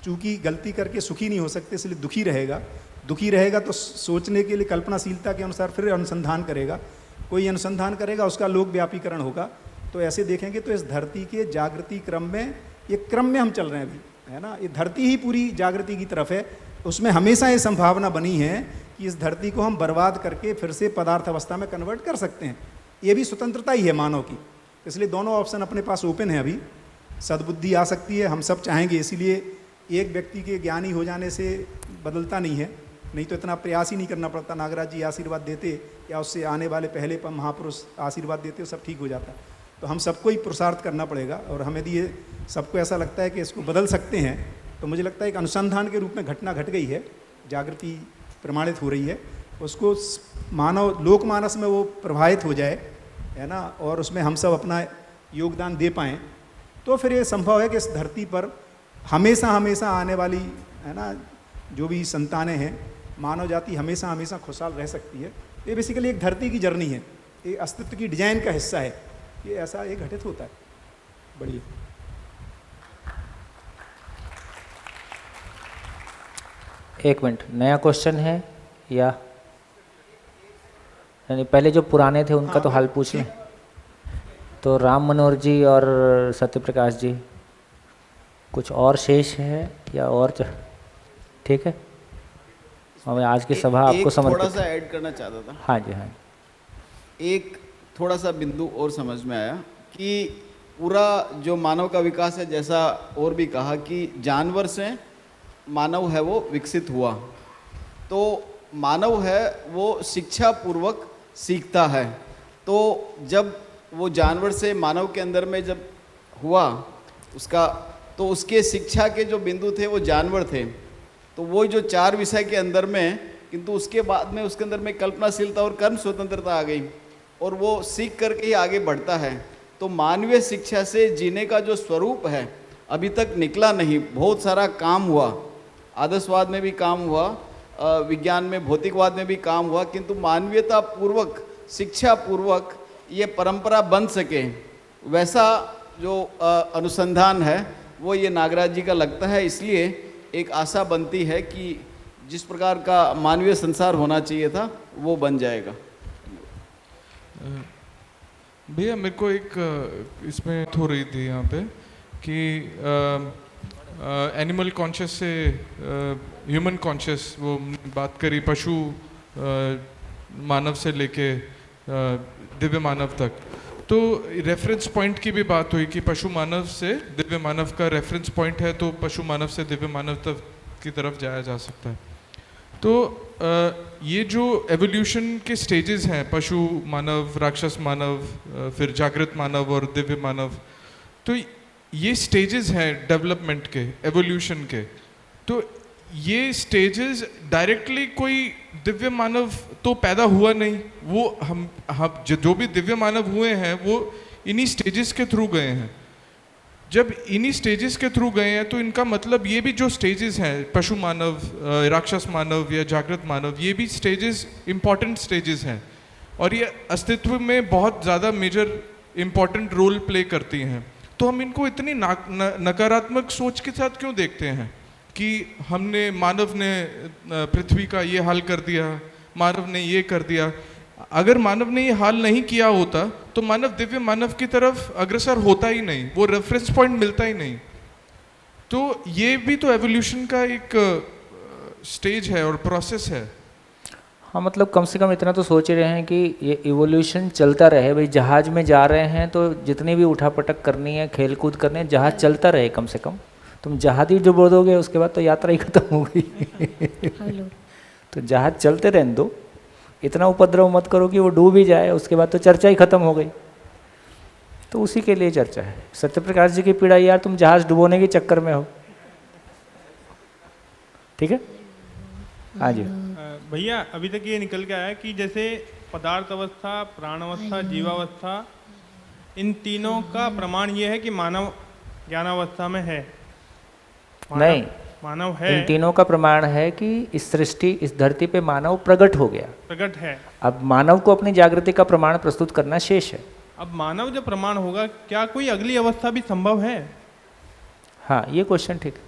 चूँकि गलती करके सुखी नहीं हो सकते, इसलिए दुखी रहेगा। दुखी रहेगा तो सोचने के लिए कल्पनाशीलता के अनुसार फिर अनुसंधान करेगा, कोई अनुसंधान करेगा, उसका लोक व्यापीकरण होगा। तो ऐसे देखेंगे तो इस धरती के जागृति क्रम में, ये क्रम में हम चल रहे हैं अभी, है ना, ये धरती ही पूरी जागृति की तरफ है। उसमें हमेशा ये संभावना बनी है कि इस धरती को हम बर्बाद करके फिर से पदार्थ अवस्था में कन्वर्ट कर सकते हैं। ये भी स्वतंत्रता ही है मानव की, इसलिए दोनों ऑप्शन अपने पास ओपन है। अभी सद्बुद्धि आ सकती है, हम सब चाहेंगे, इसीलिए एक व्यक्ति के ज्ञानी हो जाने से बदलता नहीं है, नहीं तो इतना प्रयास ही नहीं करना पड़ता। नागराज जी आशीर्वाद देते या उससे आने वाले पहले पर महापुरुष आशीर्वाद देते, सब ठीक हो जाता। तो हम सबको ही पुरुषार्थ करना पड़ेगा। और हमें यदि ये सबको ऐसा लगता है कि इसको बदल सकते हैं, तो मुझे लगता है एक अनुसंधान के रूप में घटना घट गई है, जागृति प्रमाणित हो रही है, उसको मानव लोकमानस में वो प्रभावित हो जाए, है ना, और उसमें हम सब अपना योगदान दे पाएँ, तो फिर ये संभव है कि इस धरती पर हमेशा हमेशा आने वाली, है ना, जो भी संतानें हैं, मानव जाति हमेशा हमेशा खुशहाल रह सकती है। ये बेसिकली एक धरती की जर्नी है, ये अस्तित्व की डिजाइन का हिस्सा है, ये ऐसा ये घटित होता है। बढ़िया। एक मिनट, नया क्वेश्चन है या यानी पहले जो पुराने थे उनका तो हाल पूछ लें। तो राम मनोहर जी और सत्यप्रकाश जी, कुछ और शेष है या और ठीक है? हमें आज की सभा आपको समर्पित। थोड़ा सा ऐड करना चाहता था। हाँ जी, हाँ। एक थोड़ा सा बिंदु और समझ में आया कि पूरा जो मानव का विकास है, जैसा और भी कहा कि जानवर से मानव है वो विकसित हुआ, तो मानव है वो शिक्षा पूर्वक सीखता है। तो जब वो जानवर से मानव के अंदर में जब हुआ उसका, तो उसके शिक्षा के जो बिंदु थे वो जानवर थे, तो वो जो 4 विषय के अंदर में, किंतु उसके बाद में उसके अंदर में कल्पनाशीलता और कर्म स्वतंत्रता आ गई और वो सीख करके ही आगे बढ़ता है। तो मानवीय शिक्षा से जीने का जो स्वरूप है अभी तक निकला नहीं। बहुत सारा काम हुआ, आदर्शवाद में भी काम हुआ, विज्ञान में, भौतिकवाद में भी काम हुआ, किंतु मानवीयता पूर्वक, शिक्षा पूर्वक ये परंपरा बन सके, वैसा जो अनुसंधान है वो ये नागराज जी का लगता है। इसलिए एक आशा बनती है कि जिस प्रकार का मानवीय संसार होना चाहिए था वो बन जाएगा। भैया मेरे को एक इसमें हो रही थी यहाँ पे कि एनिमल कॉन्शियस से ह्यूमन कॉन्शियस, वो बात करी पशु मानव से लेके दिव्य मानव तक, तो रेफरेंस पॉइंट की भी बात हुई कि पशु मानव से दिव्य मानव का रेफरेंस पॉइंट है, तो पशु मानव से दिव्य मानव तक की तरफ जाया जा सकता है। तो ये जो एवोल्यूशन के स्टेजेस हैं, पशु मानव, राक्षस मानव, फिर जागृत मानव और दिव्य मानव, तो ये स्टेजेस हैं डेवलपमेंट के, एवोल्यूशन के। तो ये स्टेजेस डायरेक्टली कोई दिव्य मानव तो पैदा हुआ नहीं, वो हम जो भी दिव्य मानव हुए हैं वो इन्हीं स्टेजेस के थ्रू गए हैं। जब इन्हीं स्टेजेस के थ्रू गए हैं तो इनका मतलब ये भी जो स्टेजेस हैं, पशु मानव, राक्षस मानव या जागृत मानव, ये भी स्टेजेस इम्पॉर्टेंट स्टेजेस हैं और ये अस्तित्व में बहुत ज़्यादा मेजर इम्पॉर्टेंट रोल प्ले करती हैं। तो हम इनको इतनी नकारात्मक सोच के साथ क्यों देखते हैं कि हमने, मानव ने पृथ्वी का ये हाल कर दिया, मानव ने ये कर दिया। अगर मानव ने ये हाल नहीं किया होता तो मानव दिव्य मानव की तरफ अग्रसर होता ही नहीं, वो रेफरेंस पॉइंट मिलता ही नहीं। तो ये भी तो एवोल्यूशन का एक स्टेज है और प्रोसेस है। हाँ, मतलब कम से कम इतना तो सोच रहे हैं कि ये इवोल्यूशन चलता रहे। भाई जहाज में जा रहे हैं तो जितनी भी उठापटक करनी है, खेल कूद करनी है, जहाज चलता रहे कम से कम। तुम जहाज ही डुबो दोगे उसके बाद तो यात्रा ही खत्म हो गई। तो जहाज चलते रहने दो, इतना उपद्रव मत करो कि वो डूब ही जाए, उसके बाद तो चर्चा ही खत्म हो गई। तो उसी के लिए चर्चा है। सत्यप्रकाश जी की पीड़ा, यार तुम जहाज डुबोने के चक्कर में हो। ठीक है, हाँ जी भैया। अभी तक ये निकल के आया कि जैसे पदार्थ अवस्था, प्राण अवस्था, जीवावस्था, इन तीनों का प्रमाण ये है कि मानव ज्ञानावस्था में है। नहीं, मानव है। इन तीनों का प्रमाण है कि इस सृष्टि, इस धरती पे मानव प्रकट हो गया, प्रकट है। अब मानव को अपनी जागृति का प्रमाण प्रस्तुत करना शेष है। अब मानव जब प्रमाण होगा, क्या कोई अगली अवस्था भी संभव है? हाँ, ये क्वेश्चन ठीक है।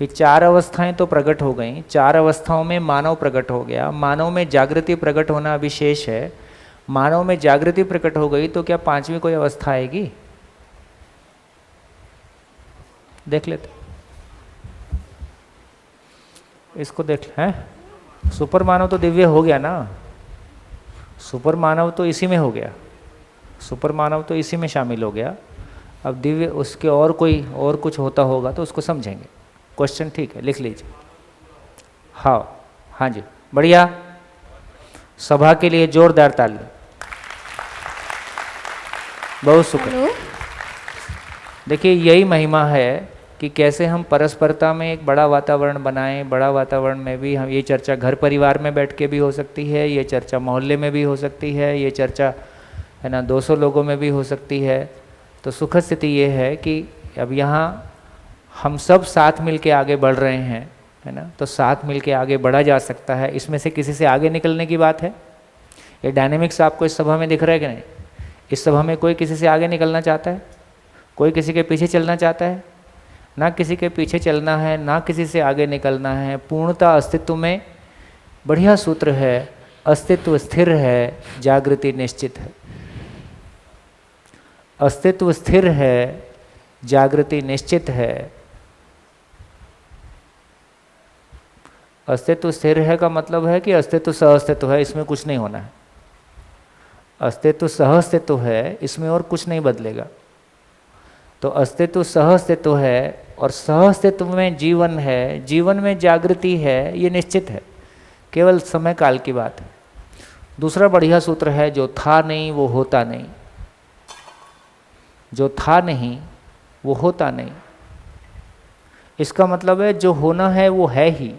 4 अवस्थाएं तो प्रकट हो गई, 4 अवस्थाओं में मानव प्रकट हो गया, मानव में जागृति प्रकट होना अभी शेष है। मानव में जागृति प्रकट हो गई तो क्या 5वीं कोई अवस्था आएगी? देख लेते, इसको देख ले। हैं, सुपर मानव तो दिव्य हो गया ना, सुपर मानव तो इसी में हो गया, सुपर मानव तो इसी में शामिल हो गया। अब दिव्य उसके और कोई और कुछ होता होगा तो उसको समझेंगे। क्वेश्चन ठीक है, लिख लीजिए। हाँ, हाँ जी, बढ़िया। सभा के लिए जोरदार ताली। बहुत शुक्र। देखिए यही महिमा है कि कैसे हम परस्परता में एक बड़ा वातावरण बनाएं। बड़ा वातावरण में भी हम ये चर्चा घर परिवार में बैठ के भी हो सकती है, ये चर्चा मोहल्ले में भी हो सकती है, ये चर्चा है ना 200 लोगों में भी हो सकती है। तो सुखद स्थिति ये है कि अब यहाँ हम सब साथ मिल के आगे बढ़ रहे हैं, है ना। तो साथ मिल के आगे बढ़ा जा सकता है। इसमें से किसी से आगे निकलने की बात है। ये डायनेमिक्स आपको इस सभा में दिख रहा है कि नहीं? इस सभा में कोई किसी से आगे निकलना चाहता है? कोई किसी के पीछे चलना चाहता है? ना किसी के पीछे चलना है, ना किसी से आगे निकलना है। पूर्णता अस्तित्व में बढ़िया सूत्र है, अस्तित्व स्थिर है, जागृति निश्चित है। अस्तित्व स्थिर है, जागृति निश्चित है। अस्तित्व स्थिर है का मतलब है कि अस्तित्व सहअस्तित्व है, इसमें कुछ नहीं होना है। अस्तित्व सहअस्तित्व है, इसमें और कुछ नहीं बदलेगा। तो अस्तित्व सहअस्तित्व है और सहअस्तित्व में जीवन है, जीवन में जागृति है, ये निश्चित है, केवल समय काल की बात है। दूसरा बढ़िया सूत्र है, जो था नहीं वो होता नहीं। जो था नहीं वो होता नहीं। इसका मतलब है जो होना है वो है ही।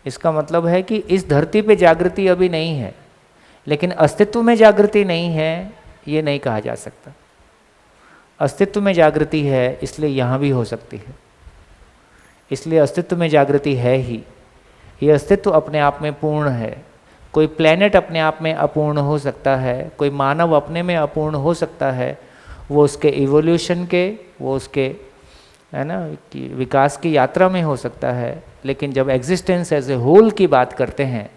इसका मतलब है कि इस धरती पे जागृति अभी नहीं है, लेकिन अस्तित्व में जागृति नहीं है, ये नहीं कहा जा सकता। अस्तित्व में जागृति है, इसलिए यहाँ भी हो सकती है। इसलिए अस्तित्व में जागृति है ही। ये अस्तित्व अपने आप में पूर्ण है। कोई प्लेनेट अपने आप में अपूर्ण हो सकता है, कोई मानव अपने में अपूर्ण हो सकता है, वो उसके इवोल्यूशन के, वो उसके है ना विकास की यात्रा में हो सकता है। लेकिन जब एग्जिस्टेंस एज ए होल की बात करते हैं,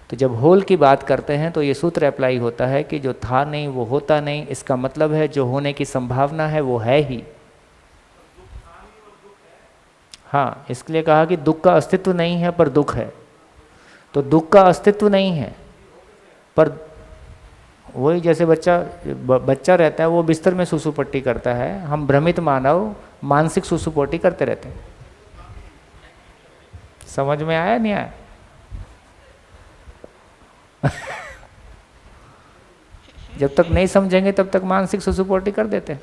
तो जब होल की बात करते हैं तो ये सूत्र अप्लाई होता है कि जो था नहीं वो होता नहीं। इसका मतलब है जो होने की संभावना है वो है ही। हाँ, इसके लिए कहा कि दुख का अस्तित्व नहीं है पर दुख है। तो दुख का अस्तित्व नहीं है पर वही जैसे बच्चा रहता है, वो बिस्तर में सुसु पट्टी करता है। हम भ्रमित मानव मानसिक सुसु पट्टी करते रहते हैं। समझ में आया नहीं आया? जब तक नहीं समझेंगे तब तक मानसिक सुसुपोटी कर देते हैं।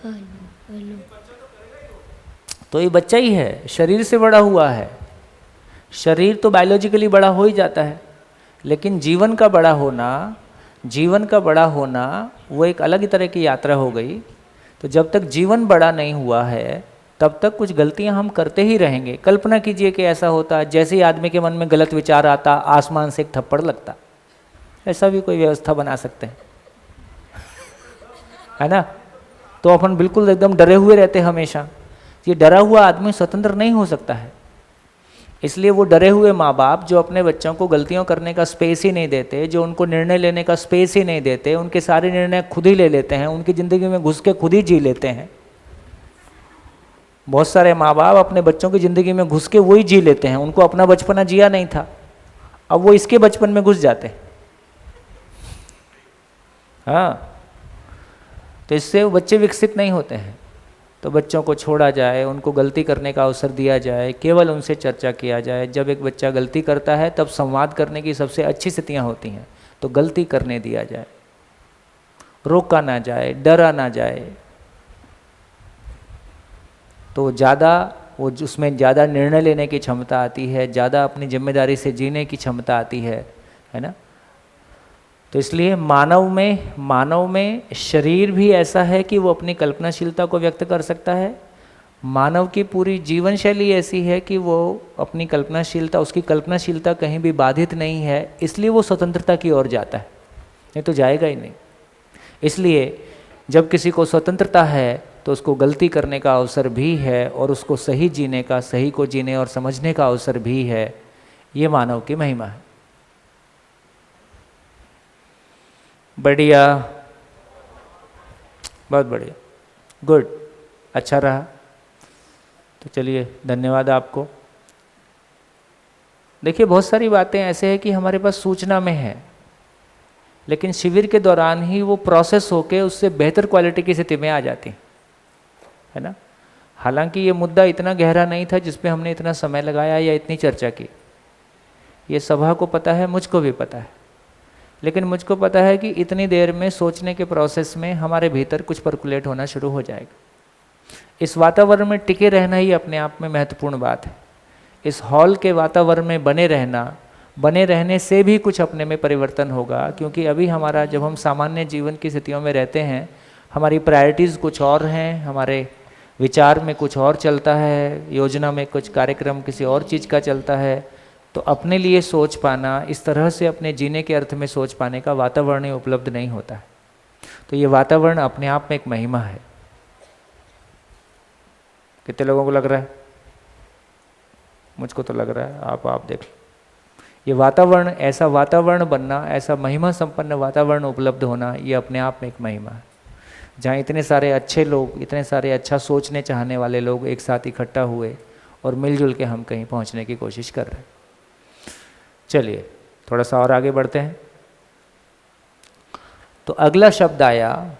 तो ये बच्चा ही है, शरीर से बड़ा हुआ है। शरीर तो बायोलॉजिकली बड़ा हो ही जाता है, लेकिन जीवन का बड़ा होना वो एक अलग ही तरह की यात्रा हो गई। तो जब तक जीवन बड़ा नहीं हुआ है तब तक कुछ गलतियां हम करते ही रहेंगे। कल्पना कीजिए कि ऐसा होता, जैसे ही आदमी के मन में गलत विचार आता, आसमान से एक थप्पड़ लगता। ऐसा भी कोई व्यवस्था बना सकते हैं, है ना? तो अपन बिल्कुल एकदम डरे हुए रहते हमेशा। ये डरा हुआ आदमी स्वतंत्र नहीं हो सकता है। इसलिए वो डरे हुए माँ बाप जो अपने बच्चों को गलतियों करने का स्पेस ही नहीं देते, जो उनको निर्णय लेने का स्पेस ही नहीं देते, उनके सारे निर्णय खुद ही ले लेते हैं, उनकी ज़िंदगी में घुस के खुद ही जी लेते हैं। बहुत सारे माँ बाप अपने बच्चों की ज़िंदगी में घुस के वही जी लेते हैं। उनको अपना बचपना जिया नहीं था, अब वो इसके बचपन में घुस जाते हैं। हाँ, तो इससे वो बच्चे विकसित नहीं होते हैं। तो बच्चों को छोड़ा जाए, उनको गलती करने का अवसर दिया जाए, केवल उनसे चर्चा किया जाए। जब एक बच्चा गलती करता है तब संवाद करने की सबसे अच्छी स्थितियाँ होती हैं। तो गलती करने दिया जाए, रोका ना जाए, डरा ना जाए। तो वो उसमें ज़्यादा निर्णय लेने की क्षमता आती है, ज़्यादा अपनी जिम्मेदारी से जीने की क्षमता आती है ना? तो इसलिए मानव में शरीर भी ऐसा है कि वो अपनी कल्पनाशीलता को व्यक्त कर सकता है। मानव की पूरी जीवन शैली ऐसी है कि वो अपनी कल्पनाशीलता, उसकी कल्पनाशीलता कहीं भी बाधित नहीं है, इसलिए वो स्वतंत्रता की ओर जाता है, नहीं तो जाएगा ही नहीं। इसलिए जब किसी को स्वतंत्रता है तो उसको गलती करने का अवसर भी है और उसको सही जीने का, सही को जीने और समझने का अवसर भी है। ये मानव की महिमा है। बढ़िया, बहुत बढ़िया, गुड, अच्छा रहा। तो चलिए, धन्यवाद आपको। देखिए, बहुत सारी बातें ऐसे हैं कि हमारे पास सूचना में है, लेकिन शिविर के दौरान ही वो प्रोसेस होके उससे बेहतर क्वालिटी की स्थिति में आ जाती है ना। हालांकि ये मुद्दा इतना गहरा नहीं था जिस पे हमने इतना समय लगाया या इतनी चर्चा की। ये सभा को पता है, मुझको भी पता है लेकिन मुझको पता है कि इतनी देर में सोचने के प्रोसेस में हमारे भीतर कुछ परकुलेट होना शुरू हो जाएगा। इस वातावरण में टिके रहना ही अपने आप में महत्वपूर्ण बात है। इस हॉल के वातावरण में बने रहने से भी कुछ अपने में परिवर्तन होगा, क्योंकि अभी हमारा जब हम सामान्य जीवन की स्थितियों में रहते हैं, हमारी प्रायोरिटीज़ कुछ और हैं, हमारे विचार में कुछ और चलता है, योजना में कुछ कार्यक्रम किसी और चीज़ का चलता है, तो अपने लिए सोच पाना, इस तरह से अपने जीने के अर्थ में सोच पाने का वातावरण ही उपलब्ध नहीं होता है। तो ये वातावरण अपने आप में एक महिमा है। कितने लोगों को लग रहा है? मुझको तो लग रहा है, आप देख लो। ये वातावरण, ऐसा वातावरण बनना, ऐसा महिमा संपन्न वातावरण उपलब्ध होना, ये अपने आप में एक महिमा है, जहाँ इतने सारे अच्छे लोग, इतने सारे अच्छा सोचने चाहने वाले लोग एक साथ इकट्ठा हुए और मिलजुल के हम कहीं पहुँचने की कोशिश कर रहे हैं। चलिए थोड़ा सा और आगे बढ़ते हैं। तो अगला शब्द आया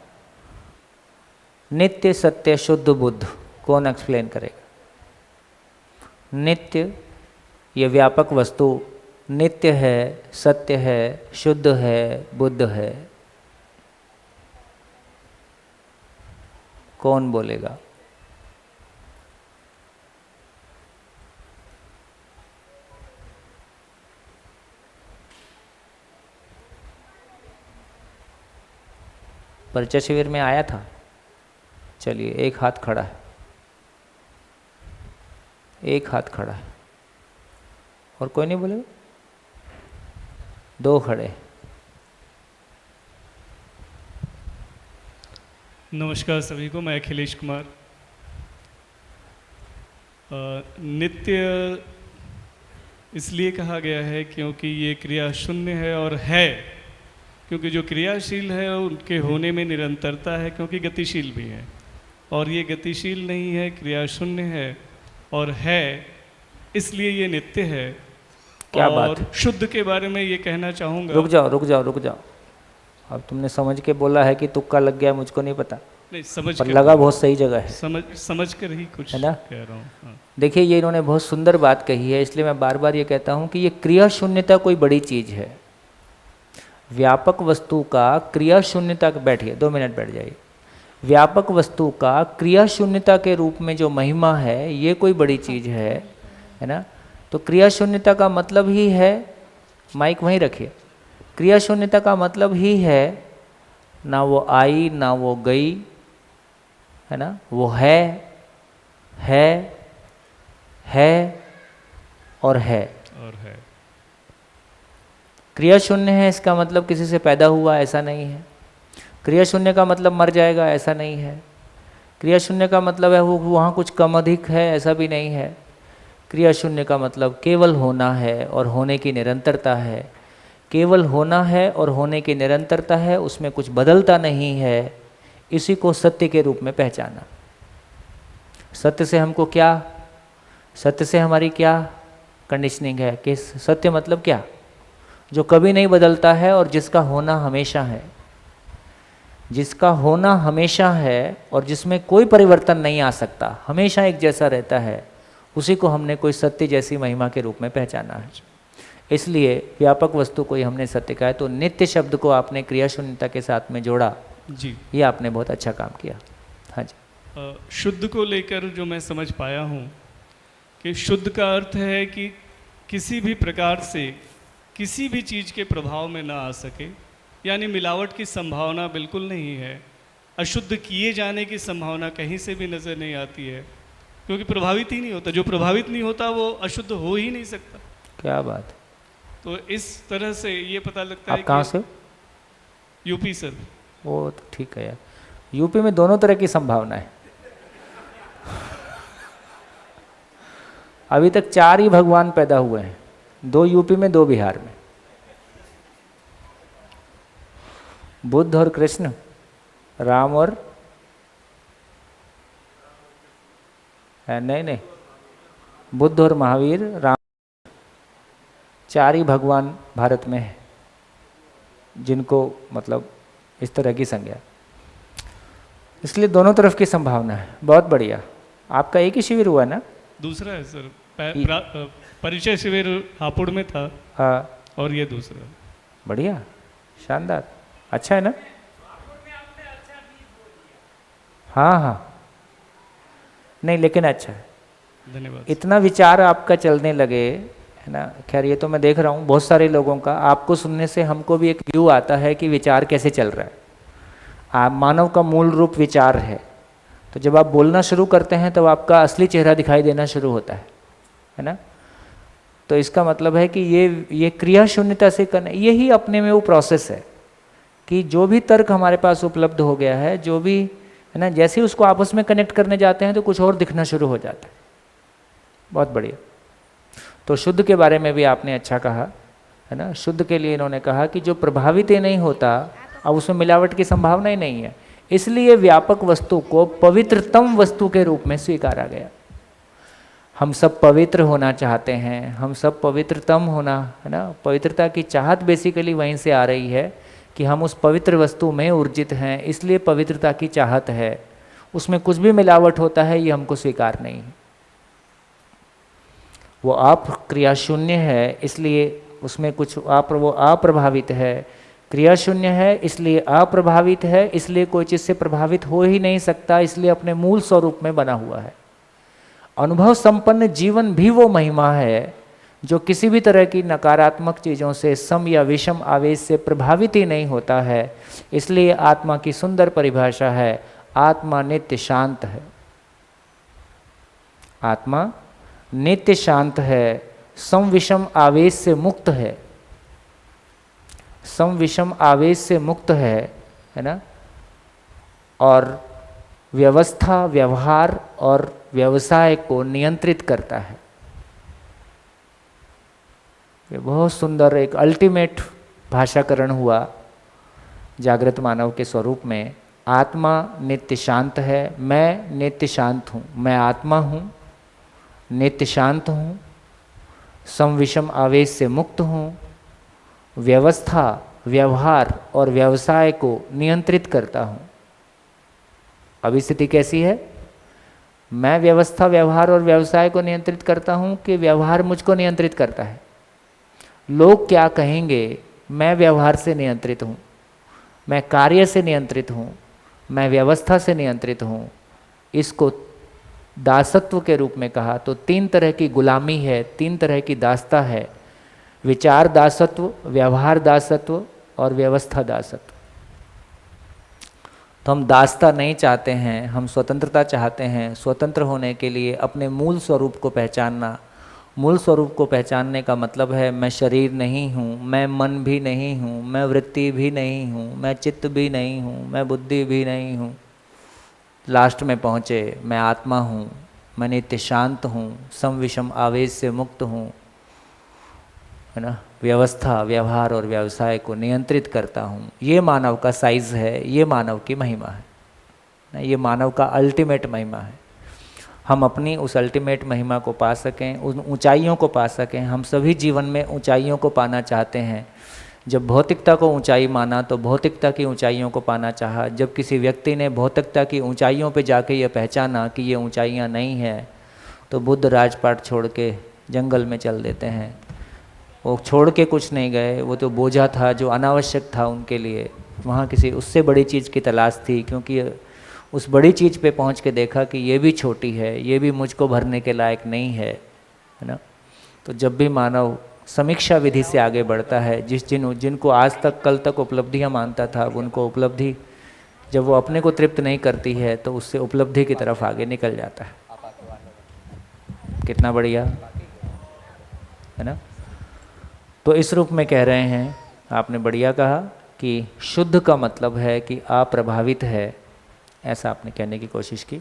नित्य सत्य शुद्ध बुद्ध। कौन एक्सप्लेन करेगा? नित्य, ये व्यापक वस्तु नित्य है, सत्य है, शुद्ध है, बुद्ध है। कौन बोलेगा? परिचय शिविर में आया था? चलिए, एक हाथ खड़ा है, एक हाथ खड़ा है, और कोई नहीं बोलेगा? दो खड़े। नमस्कार सभी को, मैं अखिलेश कुमार। नित्य इसलिए कहा गया है क्योंकि ये क्रिया शून्य है और है, क्योंकि जो क्रियाशील है उनके होने में निरंतरता है, क्योंकि गतिशील भी है, और ये गतिशील नहीं है, क्रिया शून्य है और है, इसलिए ये नित्य है। क्या और बात? शुद्ध के बारे में ये कहना चाहूँगा। रुक जाओ। अब तुमने समझ के बोला है कि तुक्का लग गया, मुझको नहीं पता, नहीं समझ पर कर लगा बहुत सही जगह है। समझ कर ही कुछ है ना? कह रहा हूँ। हाँ। देखिए, ये इन्होंने बहुत सुंदर बात कही है, इसलिए मैं बार बार ये कहता हूँ कि ये क्रिया शून्यता कोई बड़ी चीज़ है। व्यापक वस्तु का क्रिया शून्यता, बैठिए 2 मिनट बैठ जाइए। व्यापक वस्तु का क्रिया शून्यता के रूप में जो महिमा है, ये कोई बड़ी चीज़ है ना? तो क्रिया शून्यता का मतलब ही है, माइक वहीं रखिए, क्रिया शून्यता का मतलब ही है ना वो आई ना वो गई, है ना? वो है और है। क्रिया शून्य है, इसका मतलब किसी से पैदा हुआ ऐसा नहीं है। क्रिया शून्य का मतलब मर जाएगा ऐसा नहीं है। क्रिया शून्य का मतलब है वो वहाँ कुछ कम अधिक है ऐसा भी नहीं है। क्रिया शून्य का मतलब केवल होना है और होने की निरंतरता है। केवल होना है और होने की निरंतरता है, उसमें कुछ बदलता नहीं है। इसी को सत्य के रूप में पहचाना। सत्य से हमको क्या, सत्य से हमारी क्या कंडीशनिंग है कि सत्य मतलब क्या? जो कभी नहीं बदलता है और जिसका होना हमेशा है। जिसका होना हमेशा है और जिसमें कोई परिवर्तन नहीं आ सकता, हमेशा एक जैसा रहता है, उसी को हमने कोई सत्य जैसी महिमा के रूप में पहचाना है। इसलिए व्यापक वस्तु को ही हमने सत्य कहा है। तो नित्य शब्द को आपने क्रिया शून्यता के साथ में जोड़ा जी, ये आपने बहुत अच्छा काम किया। हाँ जी। शुद्ध को लेकर जो मैं समझ पाया हूँ कि शुद्ध का अर्थ है कि किसी भी प्रकार से किसी भी चीज़ के प्रभाव में ना आ सके, यानी मिलावट की संभावना बिल्कुल नहीं है। अशुद्ध किए जाने की संभावना कहीं से भी नज़र नहीं आती है, क्योंकि प्रभावित ही नहीं होता। जो प्रभावित नहीं होता वो अशुद्ध हो ही नहीं सकता। क्या बात है। तो इस तरह से ये पता लगता है। आप कहाँ से? UP sir. वो तो ठीक है यार, यूपी में दोनों तरह की संभावना है। अभी तक 4 ही भगवान पैदा हुए हैं, 2 यूपी में 2 बिहार में। बुद्ध और कृष्ण, राम और नहीं, बुद्ध और महावीर, राम, 4 ही भगवान भारत में है जिनको मतलब इस तरह की संज्ञा। इसलिए दोनों तरफ की संभावना है। बहुत बढ़िया। आपका एक ही शिविर हुआ ना? दूसरा है सर, परिचय शिविर हापुड़ में था। हाँ। और ये दूसरा। बढ़िया, शानदार, अच्छा है ना? हाँ हाँ, नहीं लेकिन अच्छा है, धन्यवाद। इतना विचार आपका चलने लगे, है ना? खैर ये तो मैं देख रहा हूँ बहुत सारे लोगों का, आपको सुनने से हमको भी एक व्यू आता है कि विचार कैसे चल रहा है। आप मानव का मूल रूप विचार है, तो जब आप बोलना शुरू करते हैं तब आपका असली चेहरा दिखाई देना शुरू होता है ना? तो इसका मतलब है कि ये क्रिया शून्यता से करना, यही अपने में वो प्रोसेस है कि जो भी तर्क हमारे पास उपलब्ध हो गया है, जो भी है ना, जैसे ही उसको आपस में कनेक्ट करने जाते हैं तो कुछ और दिखना शुरू हो जाता है। बहुत बढ़िया। तो शुद्ध के बारे में भी आपने अच्छा कहा, है ना? शुद्ध के लिए इन्होंने कहा कि जो प्रभावित ही नहीं होता, अब उसमें मिलावट की संभावना ही नहीं है, इसलिए व्यापक वस्तु को पवित्रतम वस्तु के रूप में स्वीकारा गया। हम सब पवित्र होना चाहते हैं, हम सब पवित्रतम होना, है ना? पवित्रता की चाहत बेसिकली वहीं से आ रही है कि हम उस पवित्र वस्तु में ऊर्जित हैं, इसलिए पवित्रता की चाहत है। उसमें कुछ भी मिलावट होता है ये हमको स्वीकार नहीं है। वो आप क्रिया शून्य है, इसलिए उसमें कुछ वो अप्रभावित है। क्रिया शून्य है इसलिए अप्रभावित है, इसलिए कोई चीज़ से प्रभावित हो ही नहीं सकता, इसलिए अपने मूल स्वरूप में बना हुआ है। अनुभव संपन्न जीवन भी वो महिमा है जो किसी भी तरह की नकारात्मक चीज़ों से, सम या विषम आवेश से प्रभावित ही नहीं होता है। इसलिए आत्मा की सुंदर परिभाषा है, आत्मा नित्य शांत है। आत्मा नित्य शांत है, सम विषम आवेश से मुक्त है, सम विषम आवेश से मुक्त है ना? और व्यवस्था, व्यवहार और व्यवसाय को नियंत्रित करता है। ये बहुत सुंदर एक अल्टीमेट भाषाकरण हुआ जागृत मानव के स्वरूप में। आत्मा नित्य शांत है, मैं नित्य शांत हूँ, मैं आत्मा हूँ, नित्य शांत हूँ, सम विषम आवेश से मुक्त हूँ, व्यवस्था, व्यवहार और व्यवसाय को नियंत्रित करता हूँ। अभी स्थिति कैसी है? मैं व्यवस्था, व्यवहार और व्यवसाय को नियंत्रित करता हूँ कि व्यवहार मुझको नियंत्रित करता है? लोग क्या कहेंगे, मैं व्यवहार से नियंत्रित हूँ, मैं कार्य से नियंत्रित हूँ, मैं व्यवस्था से नियंत्रित हूँ। इसको दासत्व के रूप में कहा तो 3 तरह की गुलामी है, 3 तरह की दासता है, विचार दासत्व, व्यवहार दासत्व और व्यवस्था दासत्व। तो हम दासता नहीं चाहते हैं, हम स्वतंत्रता चाहते हैं। स्वतंत्र होने के लिए अपने मूल स्वरूप को पहचानना। मूल स्वरूप को पहचानने का मतलब है मैं शरीर नहीं हूँ, मैं मन भी नहीं हूँ, मैं वृत्ति भी नहीं हूँ, मैं चित्त भी नहीं हूँ, मैं बुद्धि भी नहीं हूँ। लास्ट में पहुँचे मैं आत्मा हूँ, मैं नित्य शांत हूँ, सम विषम आवेश से मुक्त हूँ, है ना? व्यवस्था, व्यवहार और व्यवसाय को नियंत्रित करता हूँ। ये मानव का साइज है, ये मानव की महिमा है ना? ये मानव का अल्टीमेट महिमा है। हम अपनी उस अल्टीमेट महिमा को पा सकें, उन ऊंचाइयों को पा सकें। हम सभी जीवन में ऊंचाइयों को पाना चाहते हैं। जब भौतिकता को ऊंचाई माना तो भौतिकता की ऊंचाइयों को पाना चाहा। जब किसी व्यक्ति ने भौतिकता की ऊंचाइयों पे जाके ये पहचाना कि ये ऊंचाइयाँ नहीं हैं, तो बुद्ध राजपाट छोड़ के जंगल में चल देते हैं। वो छोड़ के कुछ नहीं गए, वो तो बोझा था जो अनावश्यक था उनके लिए। वहाँ किसी उससे बड़ी चीज़ की तलाश थी, क्योंकि उस बड़ी चीज़ पे पहुँच के देखा कि ये भी छोटी है, ये भी मुझको भरने के लायक नहीं है ना? तो जब भी मानव समीक्षा विधि से आगे बढ़ता है, जिनको आज तक कल तक उपलब्धियाँ मानता था, उनको उपलब्धि जब वो अपने को तृप्त नहीं करती है तो उससे उपलब्धि की तरफ आगे निकल जाता है। कितना बढ़िया है ना? तो इस रूप में कह रहे हैं, आपने बढ़िया कहा कि शुद्ध का मतलब है कि अप्रभावित है, ऐसा आपने कहने की कोशिश की।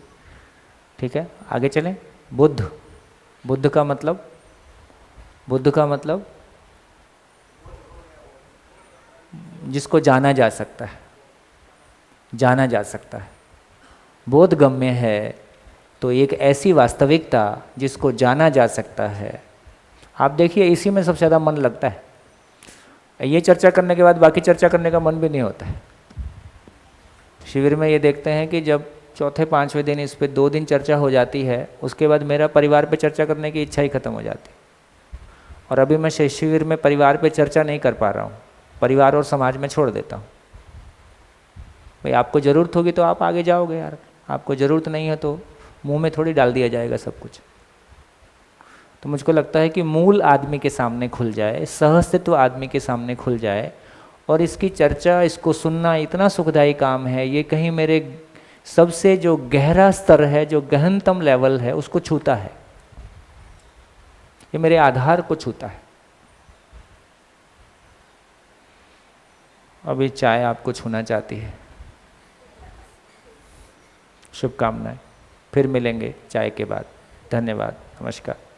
ठीक है, आगे चलें। बुद्ध का मतलब, बुद्ध का मतलब जिसको जाना जा सकता है, जाना जा सकता है। बोधगम्य है तो एक ऐसी वास्तविकता जिसको जाना जा सकता है। आप देखिए इसी में सबसे ज़्यादा मन लगता है। ये चर्चा करने के बाद बाकी चर्चा करने का मन भी नहीं होता है। शिविर में ये देखते हैं कि जब चौथे 5वें दिन इस पे 2 दिन चर्चा हो जाती है, उसके बाद मेरा परिवार पे चर्चा करने की इच्छा ही खत्म हो जाती है। और अभी मैं शिविर में परिवार पे चर्चा नहीं कर पा रहा हूँ, परिवार और समाज में छोड़ देता हूँ। भाई आपको ज़रूरत होगी तो आप आगे जाओगे यार, आपको ज़रूरत नहीं है तो मुंह में थोड़ी डाल दिया जाएगा सब कुछ। तो मुझको लगता है कि मूल आदमी के सामने खुल जाए, सहअस्तित्व आदमी के सामने खुल जाए, और इसकी चर्चा, इसको सुनना इतना सुखदायी काम है। ये कहीं मेरे सबसे जो गहरा स्तर है, जो गहनतम लेवल है, उसको छूता है। ये मेरे आधार को छूता है। अभी चाय आपको छूना चाहती है। शुभकामनाएं, फिर मिलेंगे चाय के बाद। धन्यवाद, नमस्कार।